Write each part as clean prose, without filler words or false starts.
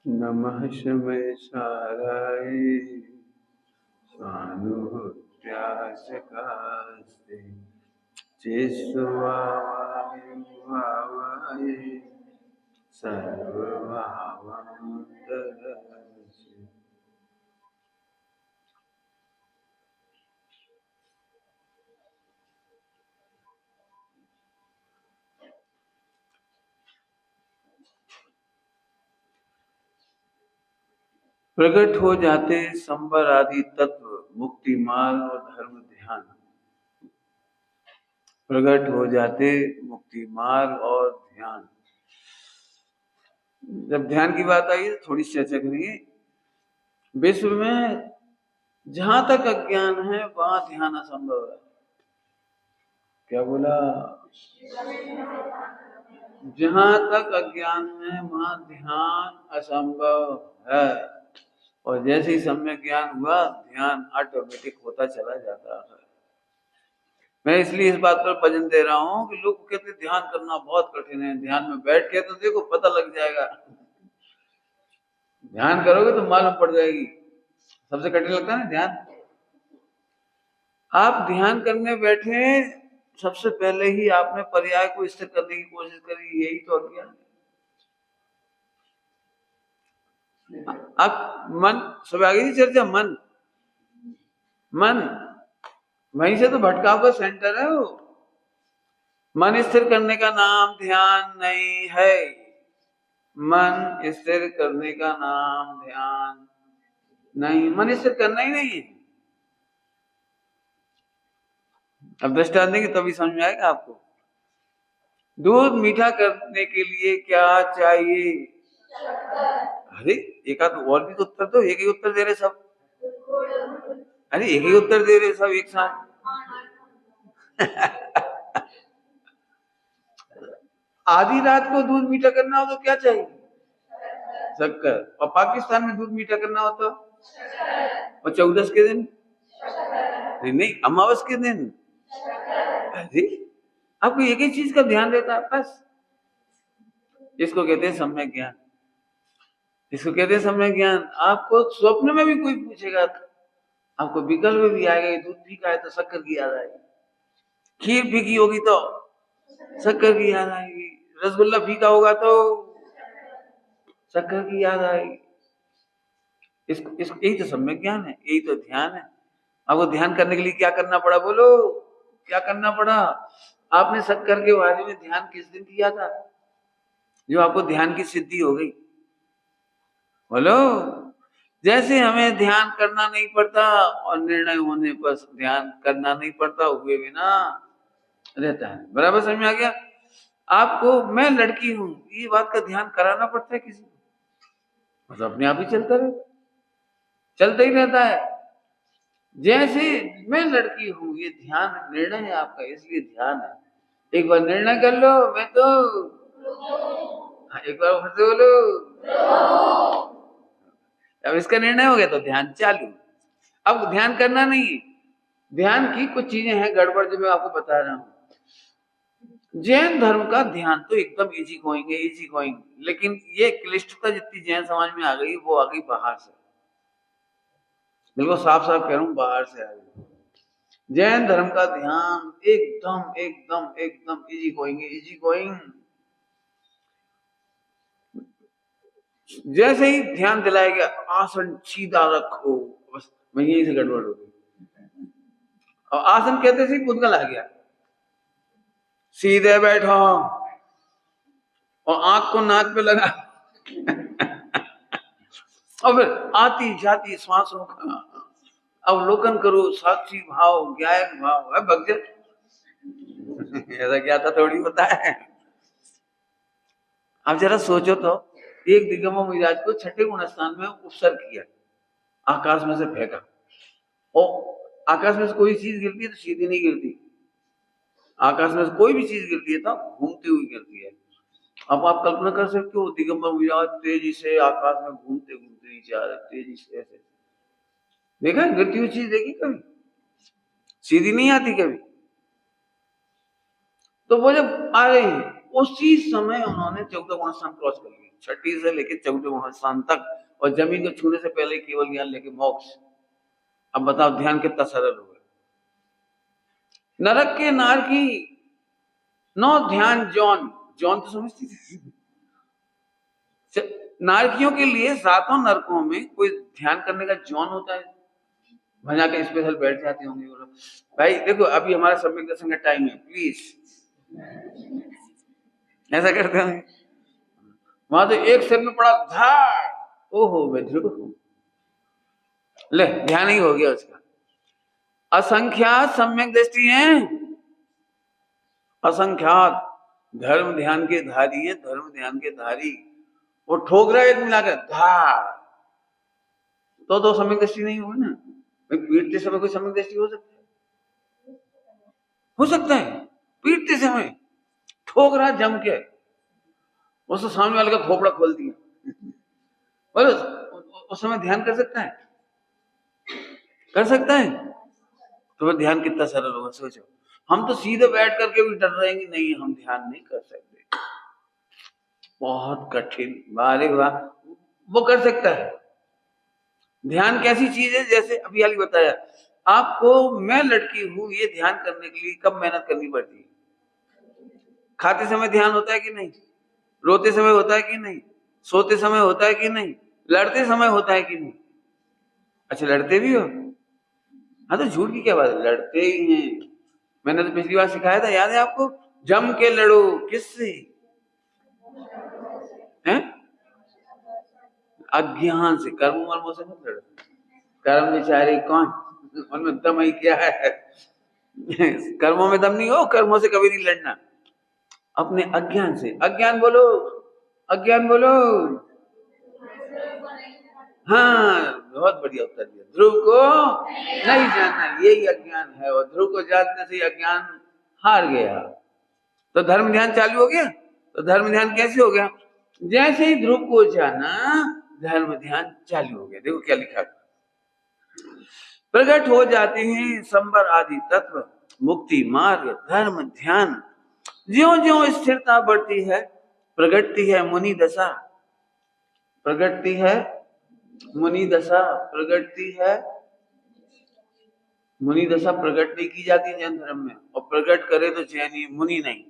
नमः शिवाय स्वानुभूत्याशकास्ते चेष्टवायुभावाय सर्वभावान्तरस्य। प्रकट हो जाते संवर आदि तत्व, मुक्ति मार्ग और धर्म ध्यान। प्रकट हो जाते मुक्ति मार्ग और ध्यान। जब ध्यान की बात आई तो थोड़ी चर्चा करेंगे। विश्व में जहां तक अज्ञान है वहां ध्यान असंभव है। क्या बोला? जहां तक अज्ञान है वहां ध्यान असंभव है। और जैसे ही सम्यक ज्ञान हुआ ध्यान ऑटोमेटिक होता चला जाता है। मैं इसलिए इस बात पर वजन दे रहा हूं कि लोग कहते ध्यान करना बहुत कठिन है, ध्यान में बैठ के तो देखो पता लग जाएगा। ध्यान करोगे तो मालूम पड़ जाएगी। सबसे कठिन लगता है ना ध्यान। आप ध्यान करने बैठे, सबसे पहले ही आपने पर्याय को स्थिर करने की कोशिश करी, यही तो अज्ञान है। अब मन, सब आगे की चर्चा, मन वहीं से तो भटकाव का सेंटर है वो। मन स्थिर करने का नाम ध्यान नहीं है। मन स्थिर करने का नाम ध्यान नहीं, मन स्थिर करना ही नहीं है। अब दृष्टांत देंगे तभी समझ में आएगा आपको। दूध मीठा करने के लिए क्या चाहिए? अरे एक आध और भी तो उत्तर दो, एक ही उत्तर दे रहे सब। अरे एक ही उत्तर दे रहे सब एक साथ। आधी रात को दूध मीठा करना हो तो क्या चाहिए? शक्कर। और पाकिस्तान में दूध मीठा करना हो तो? और 14 के दिन? नहीं, अमावस के दिन। अरे आपको एक ही चीज का ध्यान देता है बस। इसको कहते हैं सम्यक ज्ञान। इसको कहते हैं सम्यक ज्ञान। आपको स्वप्न में भी कोई पूछेगा तो आपको विकल्प भी आएगा, दूध फीका है तो शक्कर की याद आएगी, खीर फीकी होगी तो शक्कर की याद आएगी, रसगुल्ला फीका होगा तो शक्कर की याद आएगी। यही तो सम्यक ज्ञान है, यही तो ध्यान है। आपको ध्यान करने के लिए क्या करना पड़ा? बोलो क्या करना पड़ा? आपने शक्कर के बारे में ध्यान किस दिन किया था जो आपको ध्यान की सिद्धि हो गई? बोलो। जैसे हमें ध्यान करना नहीं पड़ता और निर्णय होने पर ध्यान करना नहीं पड़ता, हुए बिना रहता है। बराबर समझ में आ गया आपको? मैं लड़की हूं, ये बात का ध्यान कराना पड़ता है किसी को? मतलब अपने आप ही चलता रहता, चलता ही रहता है। जैसे मैं लड़की हूं, ये ध्यान निर्णय है आपका, इसलिए ध्यान है। एक बार निर्णय कर लो, मैं तो एक बार फिर से बोलो। अब इसका निर्णय हो गया तो ध्यान चालू। अब ध्यान करना नहीं है। ध्यान की कुछ चीजें हैं गड़बड़ जो मैं आपको बता रहा हूं। जैन धर्म का ध्यान तो एकदम इजी गोइंग, लेकिन ये क्लिष्टता जितनी जैन समाज में आ गई वो आ गई बाहर से। बिल्कुल साफ साफ कह रहा हूं, बाहर से आ गई। जैन धर्म का ध्यान एकदम एकदम एकदम इजी गोइंग। जैसे ही ध्यान दिलाया गया आसन सीधा रखो, बस वहीं से गड़बड़ हो गई। और आसन कहते से पुद्गल आ गया, सीधे बैठो और आंख को नाक पे लगा और फिर आती जाती श्वासों का अवलोकन करो, साक्षी भाव, ज्ञायक भाव है भगजन। ऐसा क्या था थोड़ी होता है। अब जरा सोचो तो, एक दिगंबर मुनिराज को छठे गुण स्थान में उपसर्ग किया, आकाश में से फेंका, और आकाश में से कोई चीज गिरती है तो सीधी नहीं गिरती, आकाश में से कोई भी चीज गिरती है तो घूमती हुई गिरती है। अब आप कल्पना कर सकते हो दिगंबर मुनिराज तेजी से आकाश में घूमते घूमते नीचे आ रहे, तेजी से ऐसे। देखा गिरती हुई चीज देखी कभी? सीधी नहीं आती कभी। तो वो जब आ रहे हैं उसी समय उन्होंने 14 गुण स्थान क्रॉस कर लिया। छठी से लेके 14वां स्थान तक, और जमीन को छूने से पहले केवल ज्ञान लेके मोक्ष। अब बताओ ध्यान कितना सरल होगा। नरक के नार की नो ध्यान जौन, जौन तो समझती थी। नारकियों के लिए 7 नरकों में कोई ध्यान करने का जौन होता है? वहां जाके स्पेशल बैठ जाते होंगे वो लोग। भाई देखो अभी हमारा सम्यक दर्शन का टाइम है, प्लीज ऐसा करते हैं। वहां तो एक सिर में पड़ा धार, ओहो ध्रुव, ले ध्यान ही हो गया उसका। असंख्यात सम्यक दृष्टि है, असंख्यात धर्म ध्यान के धारी है, धर्म ध्यान के धारी। वो ठोक रहा है एक मिलाकर धार, तो सम्यक दृष्टि नहीं होगी ना। पीटते समय कोई सम्यक दृष्टि हो सकता है? हो सकता है। पीटते समय ठोक रहा जम के, उसको सामने वाले का खोपड़ा खोल दिया, बोलो उस समय ध्यान कर सकता है? कर सकता है? तो वह ध्यान कितना सरल होगा सोचो। हम तो सीधे बैठ करके भी डर रहे हैं, नहीं हम ध्यान नहीं कर सकते, बहुत कठिन। वाह वाह, वो कर सकता है। ध्यान कैसी चीज है, जैसे अभी हाल बताया आपको, मैं लड़की हूं ये ध्यान करने के लिए कब मेहनत करनी पड़ती है? खाते समय ध्यान होता है कि नहीं? रोते समय होता है कि नहीं? सोते समय होता है कि नहीं? लड़ते समय होता है कि नहीं? अच्छा लड़ते भी हो? हाँ तो झूठ की क्या बात है, लड़ते ही हैं। मैंने तो पिछली बार सिखाया था, याद है आपको? जम के लड़ो, किससे? हैं? अज्ञान से, कर्म वर्मों से मत लड़ो। कर्म बेचारे कौन, उनमें दम ही क्या है? कर्मों में दम नहीं हो, कर्मों से कभी नहीं लड़ना, अपने अज्ञान से। अज्ञान बोलो, अज्ञान बोलो। हाँ बहुत बढ़िया उत्तर दिया। ध्रुव को नहीं जानना, यही अज्ञान है, और ध्रुव को जानने से अज्ञान हार गया। तो धर्म ध्यान चालू हो गया। तो धर्म ध्यान कैसे हो गया? जैसे ही ध्रुव को जाना, धर्म ध्यान चालू हो गया। देखो क्या लिखा, प्रकट हो जाते हैं संबर आदि तत्व, मुक्ति मार्ग धर्म ध्यान। ज्यों ज्यों स्थिरता बढ़ती है, प्रगटती है मुनि दशा, प्रगटती है मुनि दशा, प्रगटती है मुनि दशा। प्रकट नहीं की जाती जैन धर्म में, और प्रकट करे तो जैनी मुनि नहीं।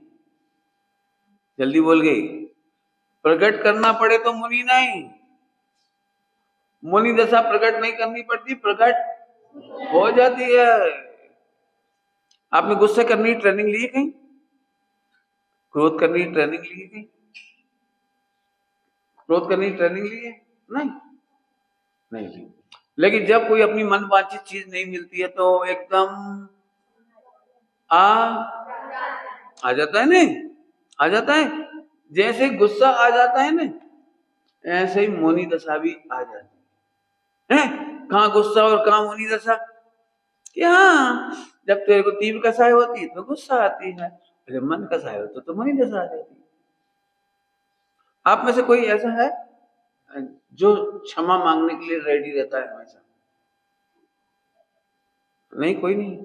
जल्दी बोल गई, प्रकट करना पड़े तो मुनि नहीं, मुनि दशा प्रकट नहीं करनी पड़ती, प्रकट हो जाती है। आपने गुस्से करने की ट्रेनिंग ली है कहीं? क्रोध करने की ट्रेनिंग ली है कहीं? क्रोध करने की ट्रेनिंग ली है? नहीं, नहीं ली। लेकिन जब कोई अपनी मन वांछित चीज नहीं मिलती है तो एकदम आ जाता है, नहीं आ जाता है। जैसे गुस्सा आ जाता है ना, ऐसे ही मोनी दशा भी आ जाती है। कहाँ गुस्सा और कहाँ मोनी दशा? क्या जब तेरे को तीव्र कसाई होती है तो गुस्सा आती है, जब मन कसाई होता तो मोनी दशा आ जाती है। आप में से कोई ऐसा है जो क्षमा मांगने के लिए रेडी रहता है हमेशा? नहीं, कोई नहीं।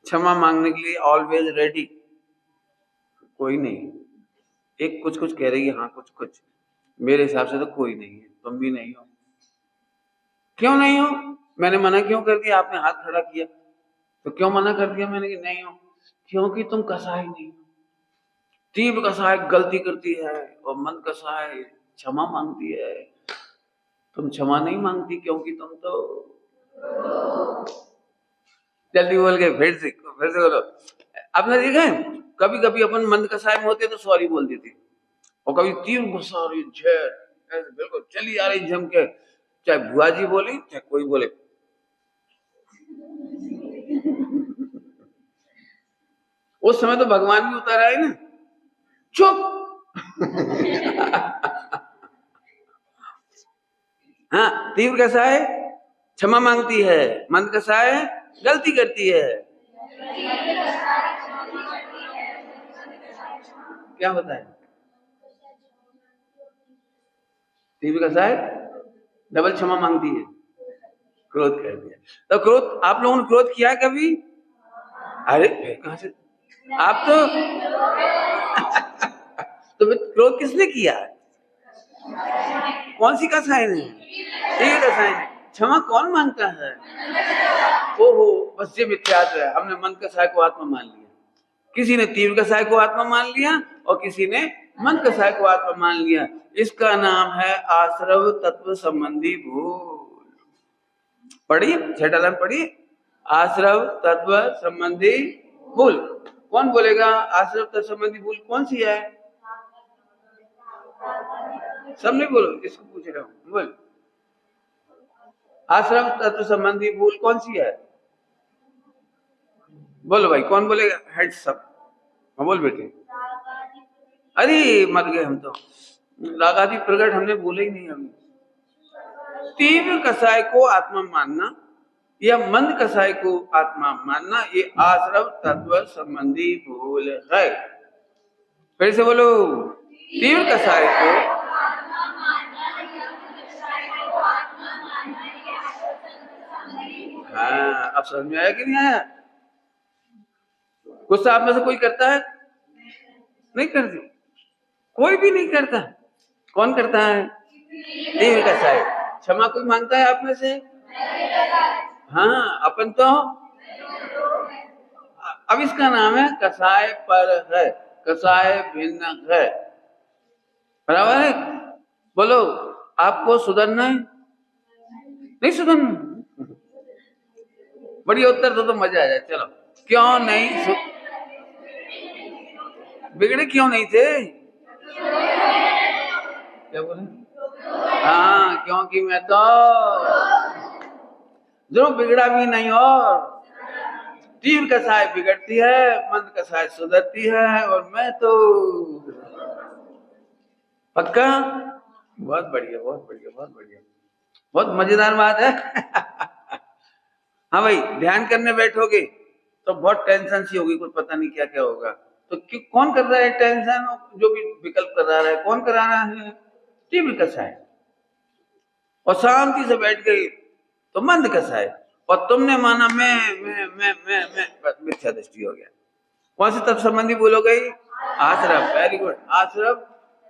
क्षमा मांगने के लिए ऑलवेज रेडी कोई नहीं। एक कुछ कुछ कह रही है, हाँ कुछ कुछ। मेरे हिसाब से तो कोई नहीं है, तुम भी नहीं हो। क्यों नहीं हो? मैंने मना क्यों कर दिया? आपने हाथ खड़ा किया तो क्यों मना कर दिया मैंने कि नहीं हो? क्योंकि तुम कसाई नहीं हो। तीव्र कसाई गलती करती है और मन कसाई क्षमा मांगती है। तुम क्षमा नहीं मांगती क्योंकि तुम तो जल्दी बोल गए। फिर से बोलो। आपने देखा है कभी कभी अपन मन कसाई में होते तो सॉरी बोल देते, और कभी तीव्र गुस्सा हो रही झेल बिल्कुल चली आ रही जम के, चाहे बुआ जी बोले चाहे कोई बोले, उस समय तो भगवान भी उतर आए ना, चुप। हाँ, तीव्र कैसा है? क्षमा मांगती है। मंद कैसा है? गलती करती है। क्या होता है? तीव्र कैसा है? डबल क्षमा मांगती है, क्रोध कर दिया। तो क्रोध, आप लोगों ने क्रोध किया है कभी? अरे कहां से आप तो तो क्रोध किसने किया है? कौन सी कसायन है? तीव्र कसायन है। क्षमा कौन मांगता है? ओहो, बस ये मिथ्यात्व है। हमने मंद कसाय को आत्मा मान लिया, किसी ने तीव्र कसाय को आत्मा मान लिया और किसी ने मंद कसाय को आत्मा मान लिया। इसका नाम है आश्रव तत्व संबंधी भूल। पढ़िए, छठा लाइन पढ़िए, आश्रव तत्व संबंधी भूल। कौन बोलेगा आश्रव तत्व संबंधी भूल कौन सी है? सब नहीं बोलो, इसको पूछ रहा हूं, बोल। आश्रम तत्व संबंधी भूल कौन सी है? बोलो भाई, कौन बोलेगा? हेड सब। हाँ बोल बेटे। अरे मर गए हम तो, रागादि प्रकट हमने बोले ही नहीं अभी। तीव्र कसाय को आत्मा मानना या मंद कसाय को आत्मा मानना, ये आश्रव तत्व संबंधी भूल है। फिर से बोलो, तीव्र कसाय को हाँ, अब समझ में आया कि नहीं आया? गुस्सा आप में से कोई करता है? नहीं करते, कोई भी नहीं करता। कौन करता है? तीव्र कसाय। क्षमा कोई मांगता है आप में से? हाँ, अपन तो। अब इसका नाम है कसाय पर है, कसाय भिन्न है। बराबर है? बोलो, आपको सुधरना है? नहीं सुधरना? बढ़िया उत्तर तो मजा आ जाए। चलो, क्यों नहीं बिगड़े? क्यों नहीं थे? क्या बोले? हाँ, क्योंकि मैं तो जो बिगड़ा भी नहीं। और तीव्र कसाय बिगड़ती है, मंद कसाय सुधरती है, और मैं तो पक्का। बहुत बढ़िया, बहुत बढ़िया, बहुत बढ़िया, बहुत मजेदार बात है। हाँ भाई, ध्यान करने बैठोगे तो बहुत टेंशन सी होगी, कुछ पता नहीं क्या क्या होगा। तो कौन कर रहा है टेंशन? जो भी विकल्प करा रहा है, कौन करा रहा है? तीव्र कसाय। और शांति से बैठ गई तो मंद कसाय। और तुमने माना मैं मिथ्या दृष्टि हो गया। कौन से तत्व संबंधी बोलो गई? आश्रव। Very good. आश्रव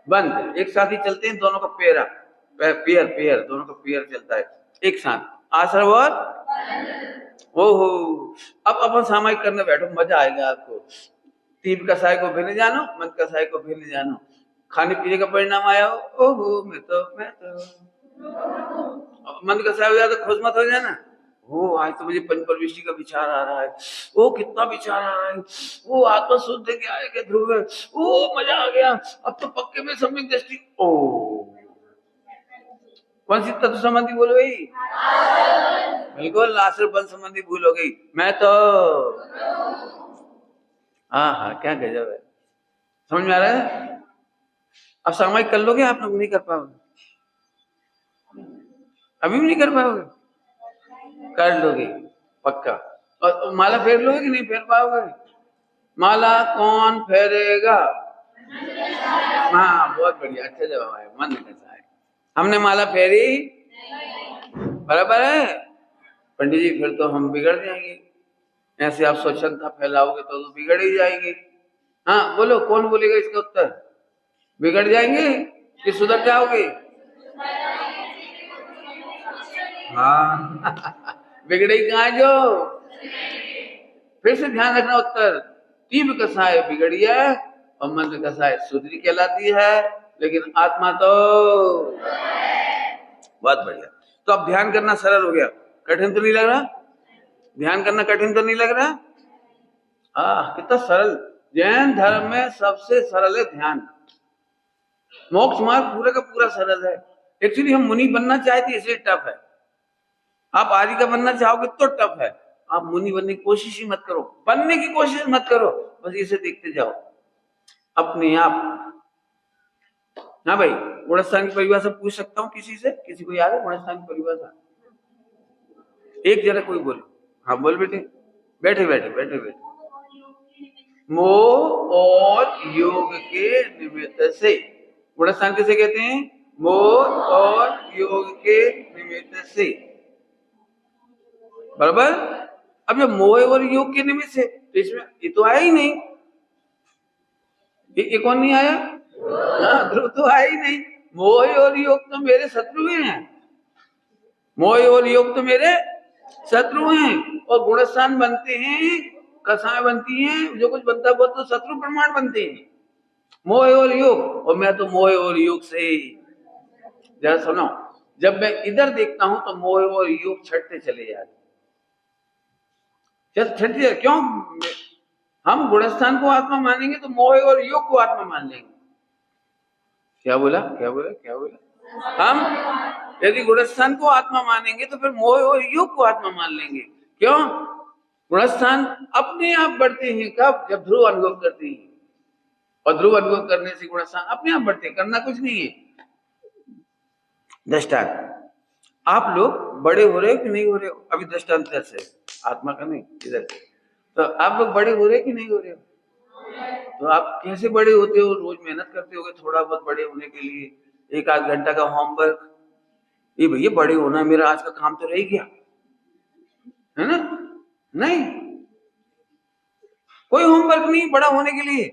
बंद, एक साथ ही चलते हैं, दोनों का पेयर पेयर, दोनों का पेयर चलता है एक साथ, आश्रव और ओहो। अब अपन सामायिक करने बैठो, मजा आएगा आपको। तीव्र कसाय को भी नहीं जानो, मंद कसाय को भी नहीं जानो, खाने पीने का परिणाम आया हो, ओहो मैं तो मंद कसाय हो जाए तो खुश मत हो जाना। ओ आज तो मुझे पंच प्रविष्टि का विचार आ रहा है, ओ कितना विचार आ रहा है, ओ आत्मा शुद्ध के आएगा ध्रुव है, ओ मजा आ गया, अब तो पक्के में सम्यक दृष्टि। ओ कौन सी तत्व संबंधी बोल गई? बिल्कुल, आश्रव बंध संबंधी भूल हो गई। मैं तो हाँ, क्या गजब है। समझ में आ रहा है? अब सामायिक कर लोगे आप लोग? नहीं कर पाओगे, अभी भी नहीं कर पाओगे? कर लोगे पक्का। और माला फेर लोगे कि नहीं फेर पाओगे? माला कौन फेरेगा? हाँ, बहुत बढ़िया, अच्छा जवाब है, मन कैसा है। हमने माला फेरी, बराबर है पंडित जी, फिर तो हम बिगड़ जाएंगे। ऐसे आप स्वच्छता फैलाओगे तो बिगड़ ही जाएंगे। हाँ बोलो, कौन बोलेगा इसका उत्तर? बिगड़ जाएंगे कि सुधर जाओगे? हाँ। बिगड़े कहाँ जो? फिर से ध्यान रखना उत्तर, तीव्र कसाय बिगड़िया और मंद कसाय सुधरी कहलाती है, लेकिन आत्मा तो बहुत बढ़िया। तो अब ध्यान करना सरल हो गया, कठिन तो नहीं लग रहा? ध्यान करना कठिन तो नहीं लग रहा? कितना सरल। जैन धर्म में सबसे सरल है ध्यान। मोक्ष मार्ग पूरा का पूरा सरल है। एक्चुअली हम मुनि बनना चाहते इसलिए टफ है। आप आर्य का बनना चाहोगे तो टफ है। आप मुनि बनने की कोशिश ही मत करो, बनने की कोशिश मत करो, बस इसे देखते जाओ अपने आप। हाँ भाई, गुणस्थान की परिभाषा पूछ सकता हूँ किसी से? किसी को याद है गुणस्थान की परिभाषा? एक जरा कोई बोलो। हाँ बोल बेटे, बैठे बैठे बैठे बैठे। मोह और योग के निमित्त से, गुणस्थान किसे कहते हैं? मोह और योग के निमित्त से, बराबर। अब जब मोह और योग के निमित्त से, तो इसमें ये तो आया ही नहीं। ये कौन नहीं आया? ध्रुव तो आया ही नहीं। मोह और योग तो मेरे शत्रु हैं, मोह और योग तो मेरे शत्रु हैं। और गुणस्थान बनते हैं, कसाएं बनती हैं, जो कुछ बनता है वो तो शत्रु प्रमाण बनते हैं, मोह और योग। और मैं तो मोह और योग से, जरा सुनो, जब मैं इधर देखता हूं तो मोह और योग छटते चले जाते, छटते क्यों? हम गुणस्थान को आत्मा मानेंगे तो मोह और योग को आत्मा मान लेंगे। क्या बोला, क्या बोला, क्या बोला? हम यदि गुणस्थान को आत्मा मानेंगे तो फिर मोह और योग को आत्मा मान लेंगे। क्यों? गुणस्थान अपने आप बढ़ते हैं, कब? जब ध्रुव अनुभव करते हैं, और ध्रुव अनुभव करने से गुणस्थान अपने आप बढ़ते हैं, करना कुछ नहीं है। दृष्टांत, आप लोग बड़े हो रहे हो कि नहीं हो रहे हो? अभी दृष्टांत से, आत्मा का नहीं, इधर से। तो आप लोग बड़े हो रहे कि नहीं हो रहे हो? तो आप कैसे बड़े होते हो? रोज मेहनत करते होगे थोड़ा बहुत बड़े होने के लिए, एक आध घंटा का होमवर्क, ये भैया बड़े होना, मेरा आज का काम तो रह गया, है ना? नहीं, कोई होमवर्क नहीं बड़ा होने के लिए।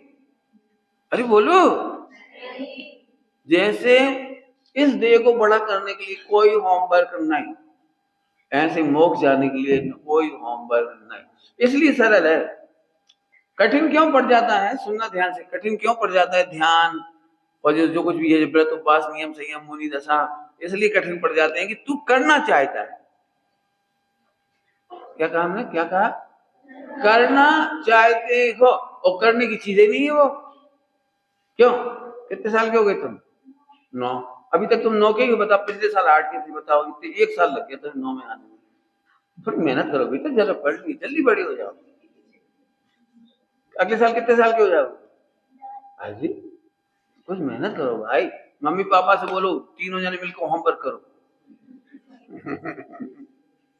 अरे बोलो, जैसे इस देह को बड़ा करने के लिए कोई होमवर्क नहीं, ऐसे मोक्ष जाने के लिए कोई होमवर्क नहीं। इसलिए सरल है। कठिन क्यों पड़ जाता है? सुनना ध्यान से, कठिन क्यों पड़ जाता है? ध्यान और जो कुछ भी है, व्रत उपवास नियम संयम मुनि दशा, इसलिए कठिन पड़ जाते हैं कि तू करना चाहता है। क्या कहा हमने, क्या कहा? करना चाहते हो, और करने की चीजें नहीं है वो। क्यों? कितने साल के हो गए तुम? 9। अभी तक तुम 9 के ही हो। बताओ पिछले साल 8 के थे, बताओ इतने 1 साल लग गया तो 9 में आने में। थोड़ी मेहनत करोगे तो जरा पढ़ ली, जल्दी बड़े हो जाओ। अगले साल कितने साल के हो जाओगे? अरे कुछ मेहनत करो भाई, मम्मी पापा से बोलो तीनों जने मिलकर होमवर्क करो।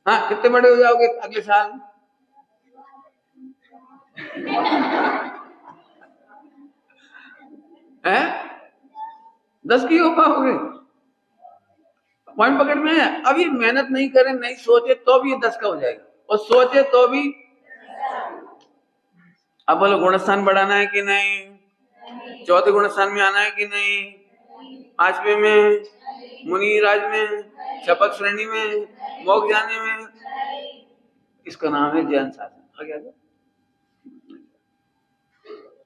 हाँ, कितने बड़े हो जाओगे अगले साल? हैं? 10 की हो पाओगे? पॉइंट पकड़ में है। अभी मेहनत नहीं करें, नहीं सोचे तो भी ये 10 का हो जाएगा, और सोचे तो भी। अब बोलो गुणस्थान बढ़ाना है कि नहीं? चौथे गुणस्थान में आना है कि नहीं? 5वें में, मुनि राज में, शपथ श्रेणी में, मोक्ष जाने में। इसका नाम है जैन शासन। क्या?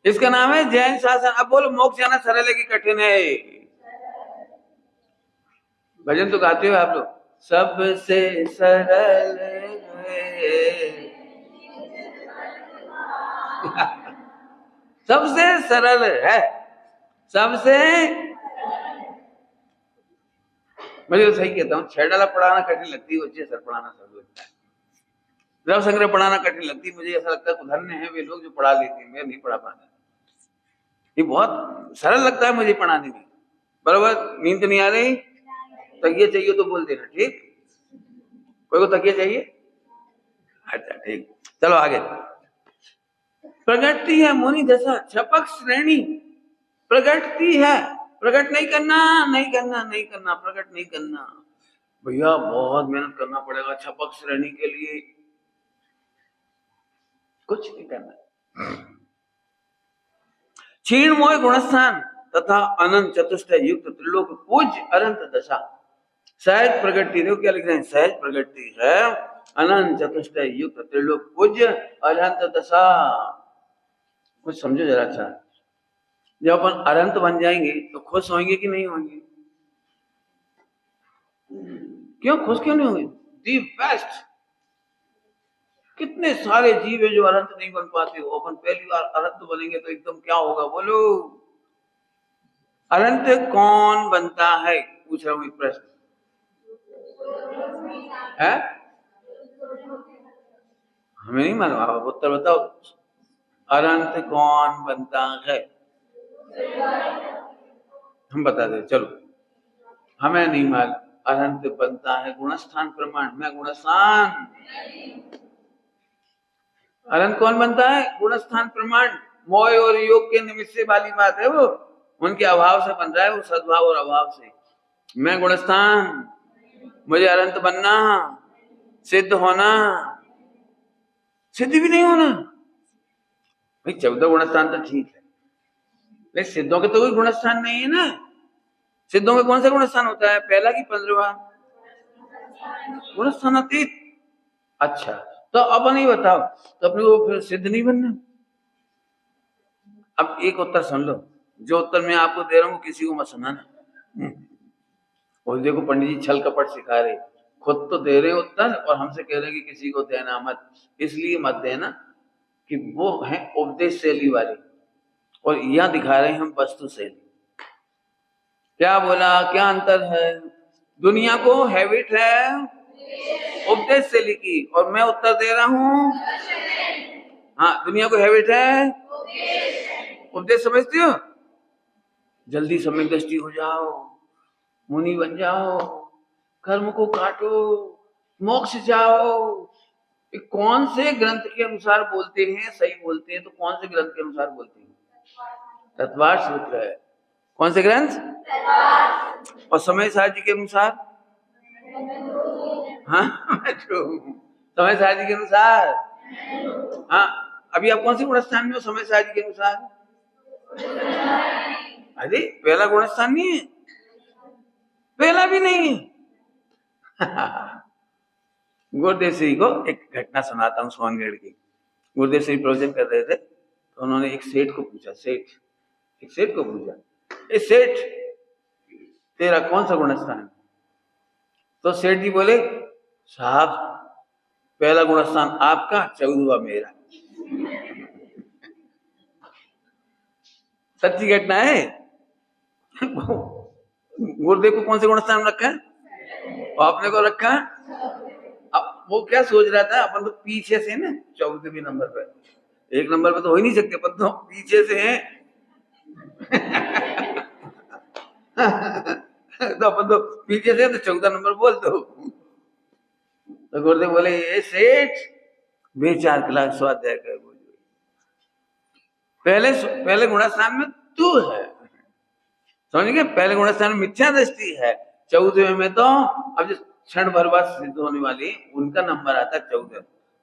इसका नाम है जैन शासन। अब बोलो मोक्ष जाना सरल है कि कठिन है? भजन तो गाते हो आप लोग, सबसे सरल है। सबसे सरल है, सबसे। मैं तो सही कहता हूँ, 6 डाला पढ़ाना कठिन लगती है, बच्चे सर पढ़ाना सरल लगता है। द्रव संग्रह पढ़ाना कठिन लगती है, मुझे ऐसा लगता है धन्य है वे लोग जो पढ़ा लेते हैं, मैं नहीं पढ़ा पाता। ये बहुत सरल लगता है मुझे पढ़ाने में। बराबर? नींद तो नहीं आ रही? तकिया चाहिए तो बोल देना, ठीक? कोई को तकिया चाहिए? अच्छा ठीक, चलो आगे। प्रगटती है मुनि दशा, छपक श्रेणी प्रगटती है। प्रकट नहीं करना, नहीं करना, नहीं करना, प्रकट नहीं करना भैया, बहुत मेहनत करना पड़ेगा छपक श्रेणी के लिए। कुछ नहीं करना। क्षीण मोह गुणस्थान तथा अनंत चतुष्टय युक्त त्रिलोक पूज्य अनंत दशा, सहज प्रगति। देखो क्या लिख रहे हैं, सहज प्रगति है अनंत चतुष्टय युक्त त्रिलोक पूज्य अनंत दशा। कुछ समझो जरा। अच्छा, जब अपन अनंत बन जाएंगे तो खुश होंगे कि नहीं होंगे? क्यों खुश क्यों नहीं होंगे? The best. कितने सारे जीव है जो अनंत नहीं बन पाते हो, अपन पहली बार अनंत बनेंगे तो एकदम क्या होगा बोलो? अनंत कौन बनता है? पूछ रहा हूं एक प्रश्न है, हमें नहीं मालूम, आप उत्तर बताओ। अनंत कौन बनता है? हम बता दे, चलो। हमें नहीं मालूम। अनंत बनता है गुणस्थान प्रमाण। मैं गुणस्थान। अनंत कौन बनता है? गुणस्थान प्रमाण। मोह और योग के निमित्त से वाली बात है वो, उनके अभाव से बन रहा है वो, सद्भाव और अभाव से। मैं गुणस्थान, मुझे अनंत बनना, सिद्ध होना, सिद्ध भी नहीं होना भाई। 14 गुणस्थान तो ठीक है, लेकिन सिद्धों के तो कोई गुणस्थान नहीं है ना। सिद्धों में कौन सा गुण स्थान होता है, पहला कि 15वां? गुण स्थानातीत। अच्छा, तो अब नहीं बताओ, तो अपने को फिर सिद्ध नहीं बनना। अब एक उत्तर सुन लो, जो उत्तर मैं आपको दे रहा हूँ किसी को मत सुनाना। और देखो पंडित जी छल कपट सिखा रहे, खुद तो दे रहे उत्तर और हमसे कह रहे कि किसी को देना मत। इसलिए मत देना कि वो है उपदेश शैली वाले, और यहां दिखा रहे हैं हम वस्तु शैली। क्या बोला, क्या अंतर है? दुनिया को हैबिट है उपदेश शैली की, और मैं उत्तर दे रहा हूं, हाँ दुनिया को हैबिट है उपदेश। समझते हो? जल्दी सम्यक दृष्टि हो जाओ, मुनि बन जाओ, कर्म को काटो, मोक्ष जाओ। कौन से ग्रंथ के अनुसार बोलते हैं? सही बोलते हैं तो कौन से ग्रंथ के अनुसार बोलते हैं? तत्वार्थ सूत्र है। कौन से ग्रंथ? और समय सारथी के अनुसार? हाँ समय सारथी के अनुसार। हाँ, अभी आप कौन से गुण स्थान में हो समय सारथी के अनुसार? अरे पहला गुण स्थान नहीं है, पहला भी नहीं है। गुरुदेव श्री को एक घटना सुनाता हूँ सोनगढ़ की। गुरुदेव श्री प्रवचन कर रहे थे तो उन्होंने एक सेठ को पूछा, एक सेठ को पूछा, ए सेठ तेरा कौन सा गुण स्थान है? तो सेठ जी बोले, साहब पहला गुण स्थान आपका, 14वां मेरा। सच्ची घटना है। गुरुदेव को कौन से गुण स्थान रखा है? आपने को रखा। अब वो क्या सोच रहा था, अपन तो पीछे से ना 14वें नंबर पे, एक नंबर पे तो हो ही नहीं सकते, अपन तो पीछे से हैं। तो अपन तो पीछे से, तो 14 नंबर बोल दो। तो गुरुदेव बोले, ये सेठ बेचार क्लास स्वाध्याय कर, पहले गुणस्थान में तू है, समझ गए? पहले गुणस्थान में मिथ्या दृष्टि है, 14वें में तो अब जो क्षण भर बाद सिद्ध होने वाली उनका नंबर आता है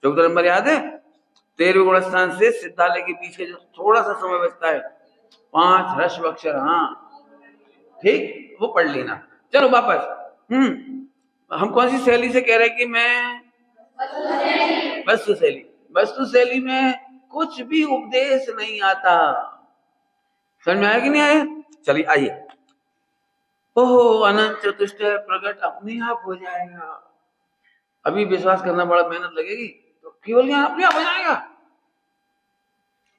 14 नंबर याद है? 13वें गुणस्थान से सिद्धालय के पीछे जो थोड़ा सा समय बचता है, 5 ह्रस्व अक्षर, हाँ ठीक, वो पढ़ लेना। चलो वापस, हम कौन सी शैली से कह रहे हैं कि मैं वस्तु शैली में कुछ भी उपदेश नहीं आता। समझ में आया कि नहीं आया? चलिए आइए। ओहो अनंत चतुष्ट प्रकट अपने आप हो जाएगा। अभी विश्वास करना बड़ा मेहनत लगेगी, तो केवल ज्ञान अपने आप हो जाएगा,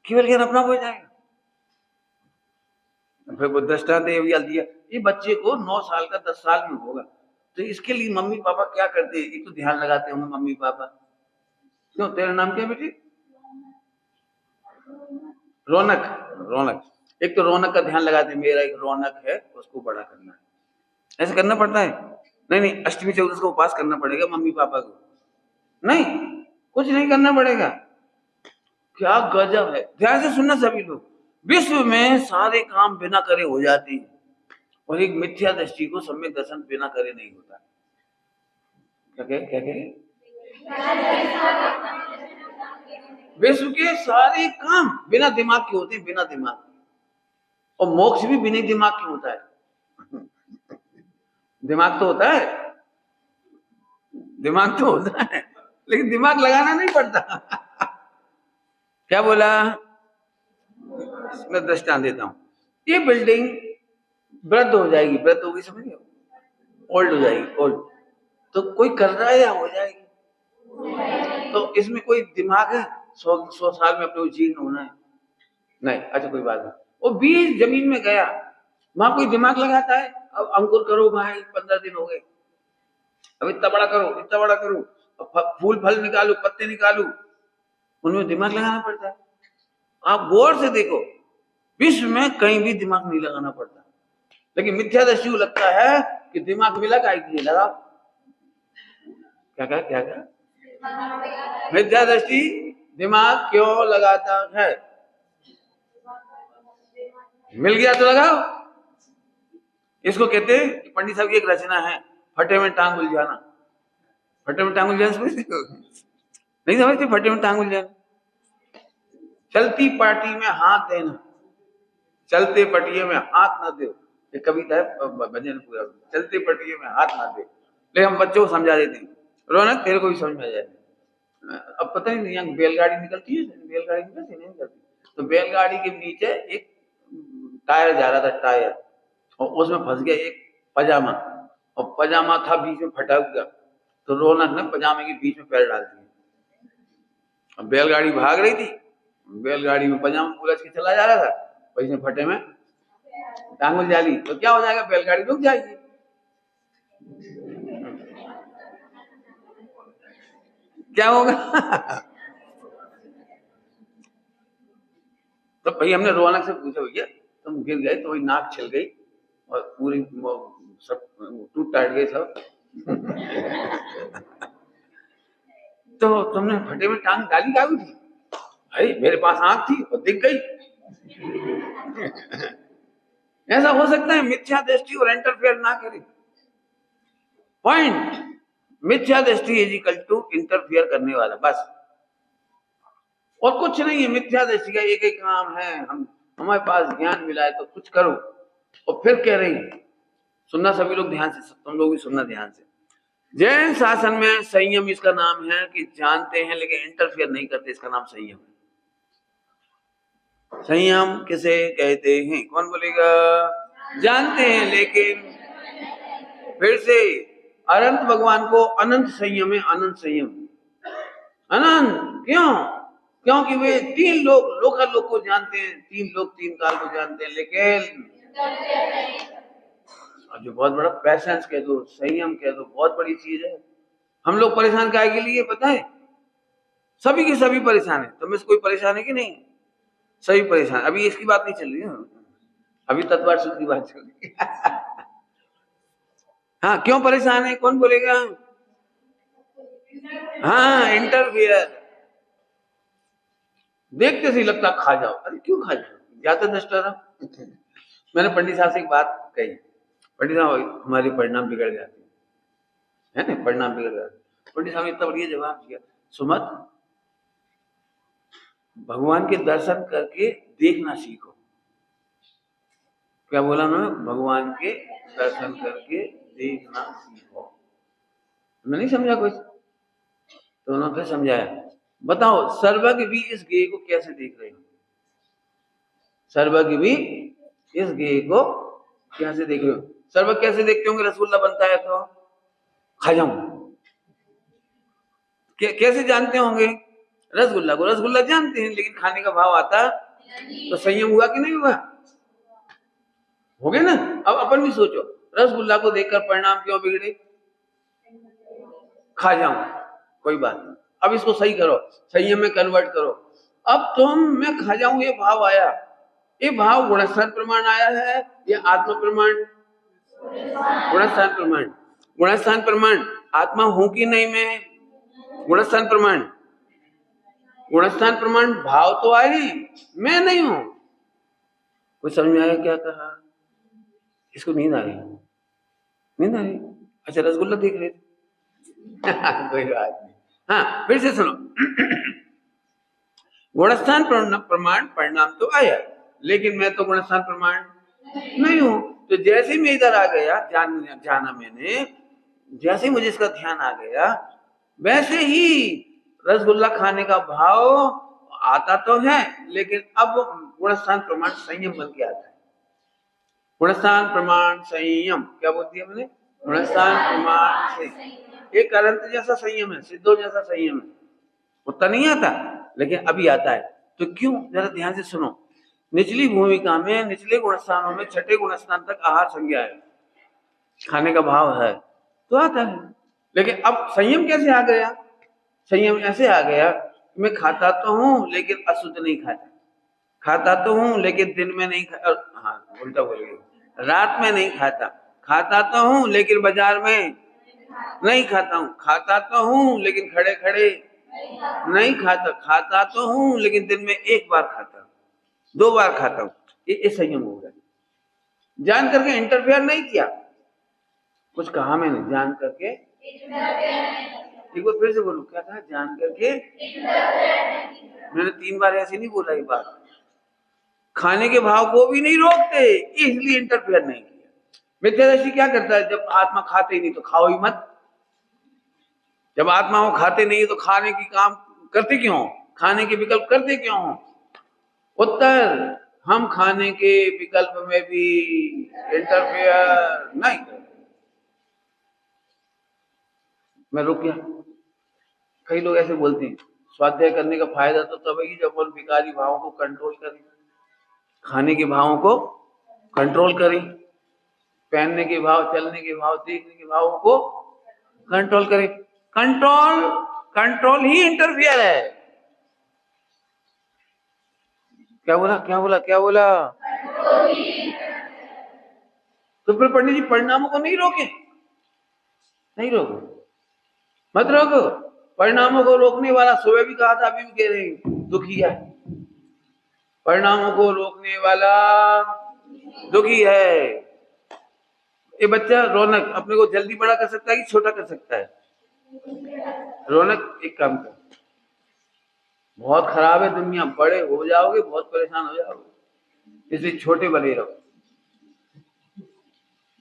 केवल ज्ञान अपना हो जाएगा। फिर वो दृष्टांत दिया, ये बच्चे को 9 साल का 10 साल में होगा, तो इसके लिए मम्मी पापा क्या करते हैं? एक तो ध्यान लगाते होंगे मम्मी पापा। क्यों, तेरा नाम क्या बेटी? रौनक। एक तो रौनक का ध्यान लगाते, मेरा एक रौनक है, उसको बड़ा करना है, ऐसे करना पड़ता है। नहीं, अष्टमी चौदस को उपास करना पड़ेगा मम्मी पापा को? नहीं, कुछ नहीं करना पड़ेगा। क्या गजब है! ध्यान से सुनना सभी लोग, विश्व में सारे काम बिना करे हो जाते हैं, और एक मिथ्या दृष्टि को सम्यक दर्शन बिना करे नहीं होता। क्या विश्व के सारे काम बिना दिमाग के होते हैं, बिना दिमाग, और मोक्ष भी बिना दिमाग के होता है। दिमाग तो होता है, लेकिन दिमाग लगाना नहीं पड़ता। क्या बोला? मैं दृष्टांत देता हूं, ये बिल्डिंग वृद्ध हो जाएगी, वृद्ध होगी, समझ गए? ओल्ड हो जाएगी, ओल्ड, तो कोई कर रहा है या हो जाएगी? तो इसमें कोई दिमाग है 100 साल में अपने जीर्ण होना है? नहीं। अच्छा कोई बात नहीं, वो बीज जमीन में गया, वहां कोई दिमाग लगाता है? अब अंकुर करो भाई, 15 दिन हो गए, अब इतना बड़ा करो, अब फूल फल निकालो, पत्ते निकालो, उनमें दिमाग लगाना पड़ता है। आप गौर से देखो, विश्व में कहीं भी दिमाग नहीं लगाना पड़ता, लेकिन मिथ्या दृष्टि को लगता है कि दिमाग मिला का लगा। क्या मिथ्या दृष्टि दिमाग क्यों लगाता है? मिल गया तो लगाओ। इसको कहते हैं, पंडित साहब की एक रचना है, फटे में टांग उलझाना। फटे में टांग उलझाना समझते हो? नहीं समझते? फटे में टांग उलझाना, चलती पार्टी में हाथ देना, चलते पटिए में हाथ ना दो, एक कविता है भजन पूरा, चलते पटिए में हाथ मार दे, लेकिन हम बच्चों को समझा देते हैं, रौनक तेरे को भी समझ में आ जाए। अब पता नहीं यहाँ बैलगाड़ी निकलती है, बैलगाड़ी निकलती नहीं निकलती, तो बैलगाड़ी के नीचे एक टायर जा रहा था, टायर, और उसमें फंस गया एक पजामा, और पजामा था बीच में फटा हुआ, तो रौनक ने पजामे के बीच में पैर डाल दिया। अब बैलगाड़ी भाग रही थी, बैलगाड़ी में पजामा उलझ के चला जा रहा था, और इसमें फटे में टांग उलझा ली, तो क्या हो जाएगा, बैलगाड़ी रुक जाएगी। क्या होगा? तो भाई हमने रौनक से पूछा, भैया तुम गिर गए तो वही नाक छिल गई और पूरी सब टूट टाट गए सब। तो तुमने फटे में टांग डाली कागज थी? भाई मेरे पास आंख थी और दिख गई। ऐसा हो सकता है? मिथ्या दृष्टि और इंटरफेयर ना करे। पॉइंट, मिथ्या दृष्टि इज इक्वल टू इंटरफेयर करने वाला, बस, और कुछ नहीं है। मिथ्या दृष्टि का एक ही काम है, हमारे पास ज्ञान मिला है तो कुछ करो। और फिर कह रही, सुनना सभी लोग ध्यान से, तुम लोग भी सुनना ध्यान से। जैन शासन में संयम इसका नाम है कि जानते हैं लेकिन इंटरफेयर नहीं करते, इसका नाम संयम है। संयम किसे कहते हैं, कौन बोलेगा? जानते हैं लेकिन, फिर से, अनंत भगवान को अनंत संयम है, अनंत संयम, अनंत। क्यों? क्योंकि वे तीन लोग, लोकल लोग को जानते हैं, तीन लोग तीन काल को जानते हैं, लेकिन जो बहुत बड़ा पैशंस कह दो, संयम कह दो, बहुत बड़ी चीज है। हम लोग परेशान काहे के लिए पता है? सभी के सभी परेशान है। तुम्हें से कोई परेशान है कि नहीं? सभी परेशान। अभी इसकी बात नहीं चल रही है, अभी तत्वार शुद्ध की बात चल रही है। हाँ, क्यों परेशान है, कौन बोलेगा? हाँ, इंटरफियर। देखते से लगता खा जाओ, अरे क्यों खा जाओ, ज्यादा नष्ट रहा। मैंने पंडित साहब से एक बात कही, पंडित साहब हमारे परिणाम बिगड़ जाते है ना, परिणाम बिगड़ जाते। पंडित साहब ने इतना बढ़िया जवाब दिया, सुमत भगवान के दर्शन करके देखना सीखो। क्या बोला उन्होंने? भगवान के दर्शन करके देखना सीखो। मैं नहीं समझा कुछ, तो उन्होंने फिर समझाया। बताओ सर्वज्ञ भी इस गेय को कैसे देख रहे हो? सर्वज्ञ भी इस गेय को कैसे देख रहे हो? सर्वज्ञ कैसे देखते होंगे? रसगुल्ला बनता है तो खा जाऊं, कैसे जानते होंगे? रसगुल्ला को रसगुल्ला जानते हैं, लेकिन खाने का भाव आता तो संयम हुआ कि नहीं हुआ? हो गया ना। अब अपन भी सोचो, रसगुल्ला को देखकर परिणाम क्यों बिगड़े? खा जाऊं, कोई बात नहीं, अब इसको सही करो, संयम में कन्वर्ट करो। अब तुम मैं खा जाऊं ये भाव आया, ये भाव गुणस्थान प्रमाण आया है या आत्म प्रमाण? गुणस्थान प्रमाण। गुणस्थान प्रमाण, आत्मा हूं कि नहीं मैं? गुणस्थान प्रमाण। गुणस्थान प्रमाण भाव तो आए, मैं नहीं हूं। कुछ समझ में आया क्या कहा? इसको नींद आ रही, नींद आ रही? अच्छा रसगुल्ला देख रहे थे। कोई बात नहीं। हाँ, फिर से सुनो। गुणस्थान प्रमाण परिणाम तो आया, लेकिन मैं तो गुणस्थान प्रमाण नहीं हूं। तो जैसे मैं इधर आ गया, जाना मैंने, जैसे मुझे इसका ध्यान आ गया, वैसे ही रसगुल्ला खाने का भाव आता तो है, लेकिन अब गुणस्थान प्रमाण संयम बन के आता है। गुणस्थान प्रमाण संयम, क्या बोल दिया मैंने? गुणस्थान प्रमाण संयम। एक अनंत जैसा संयम है, सिद्धों जैसा संयम है, उतना नहीं आता, लेकिन अभी आता है। तो क्यों? जरा ध्यान से सुनो। निचली भूमिका में, निचले गुणस्थानों में, छठे गुणस्थान तक आहार संज्ञा है, खाने का भाव है, तो आता है। लेकिन अब संयम कैसे आ गया? संयम ऐसे आ गया, मैं खाता तो हूं लेकिन अशुद्ध नहीं खाता, खाता तो हूं लेकिन दिन में नहीं खाता, हाँ उल्टा बोल गया, रात में नहीं खाता, खाता तो हूं लेकिन बाजार में नहीं खाता हूं, खाता तो हूं लेकिन खड़े खड़े नहीं खाता, खाता तो हूं लेकिन दिन में एक बार खाता हूं, 2 बार खाता हूं। ये संयम हो गया। जान करके इंटरफेयर नहीं किया, कुछ कहा मैंने? जान करके, एक बार फिर से बोलूं, क्या कहा? जान करके। मैंने 3 बार ऐसे नहीं बोला ये बात। खाने के भाव को भी नहीं रोकते, इसलिए इंटरफेयर नहीं किया। मिथ्यादर्शी क्या करता है? जब आत्मा खाते ही नहीं तो खाओ ही मत। जब आत्मा वो खाते नहीं तो खाने की काम करते क्यों हो? खाने के विकल्प करते क्यों हो? उत्तर, हम खाने के विकल्प में भी इंटरफेयर नहीं करते। मैं रुक गया। कई लोग ऐसे बोलते हैं स्वाध्याय करने का फायदा तो तब ही जब हम विकारी भावों को कंट्रोल करें, खाने के भावों को कंट्रोल करें, पहनने के भाव, चलने के भाव, देखने के भावों को कंट्रोल करें। कंट्रोल कंट्रोल ही इंटरफियर है। क्या बोला क्या बोला क्या बोला? तो फिर पंडित जी परिणामों को नहीं रोके? नहीं रोको, मत रोको। परिणामों को रोकने वाला सुबह भी कहा था, अभी भी कह रहे हैं, दुखी है। परिणामों को रोकने वाला दुखी है। ये बच्चा रौनक अपने को जल्दी बड़ा कर सकता है कि छोटा कर सकता है? रौनक एक काम कर, बहुत खराब है दुनिया, बड़े हो जाओगे बहुत परेशान हो जाओगे, इसलिए छोटे बने रहो।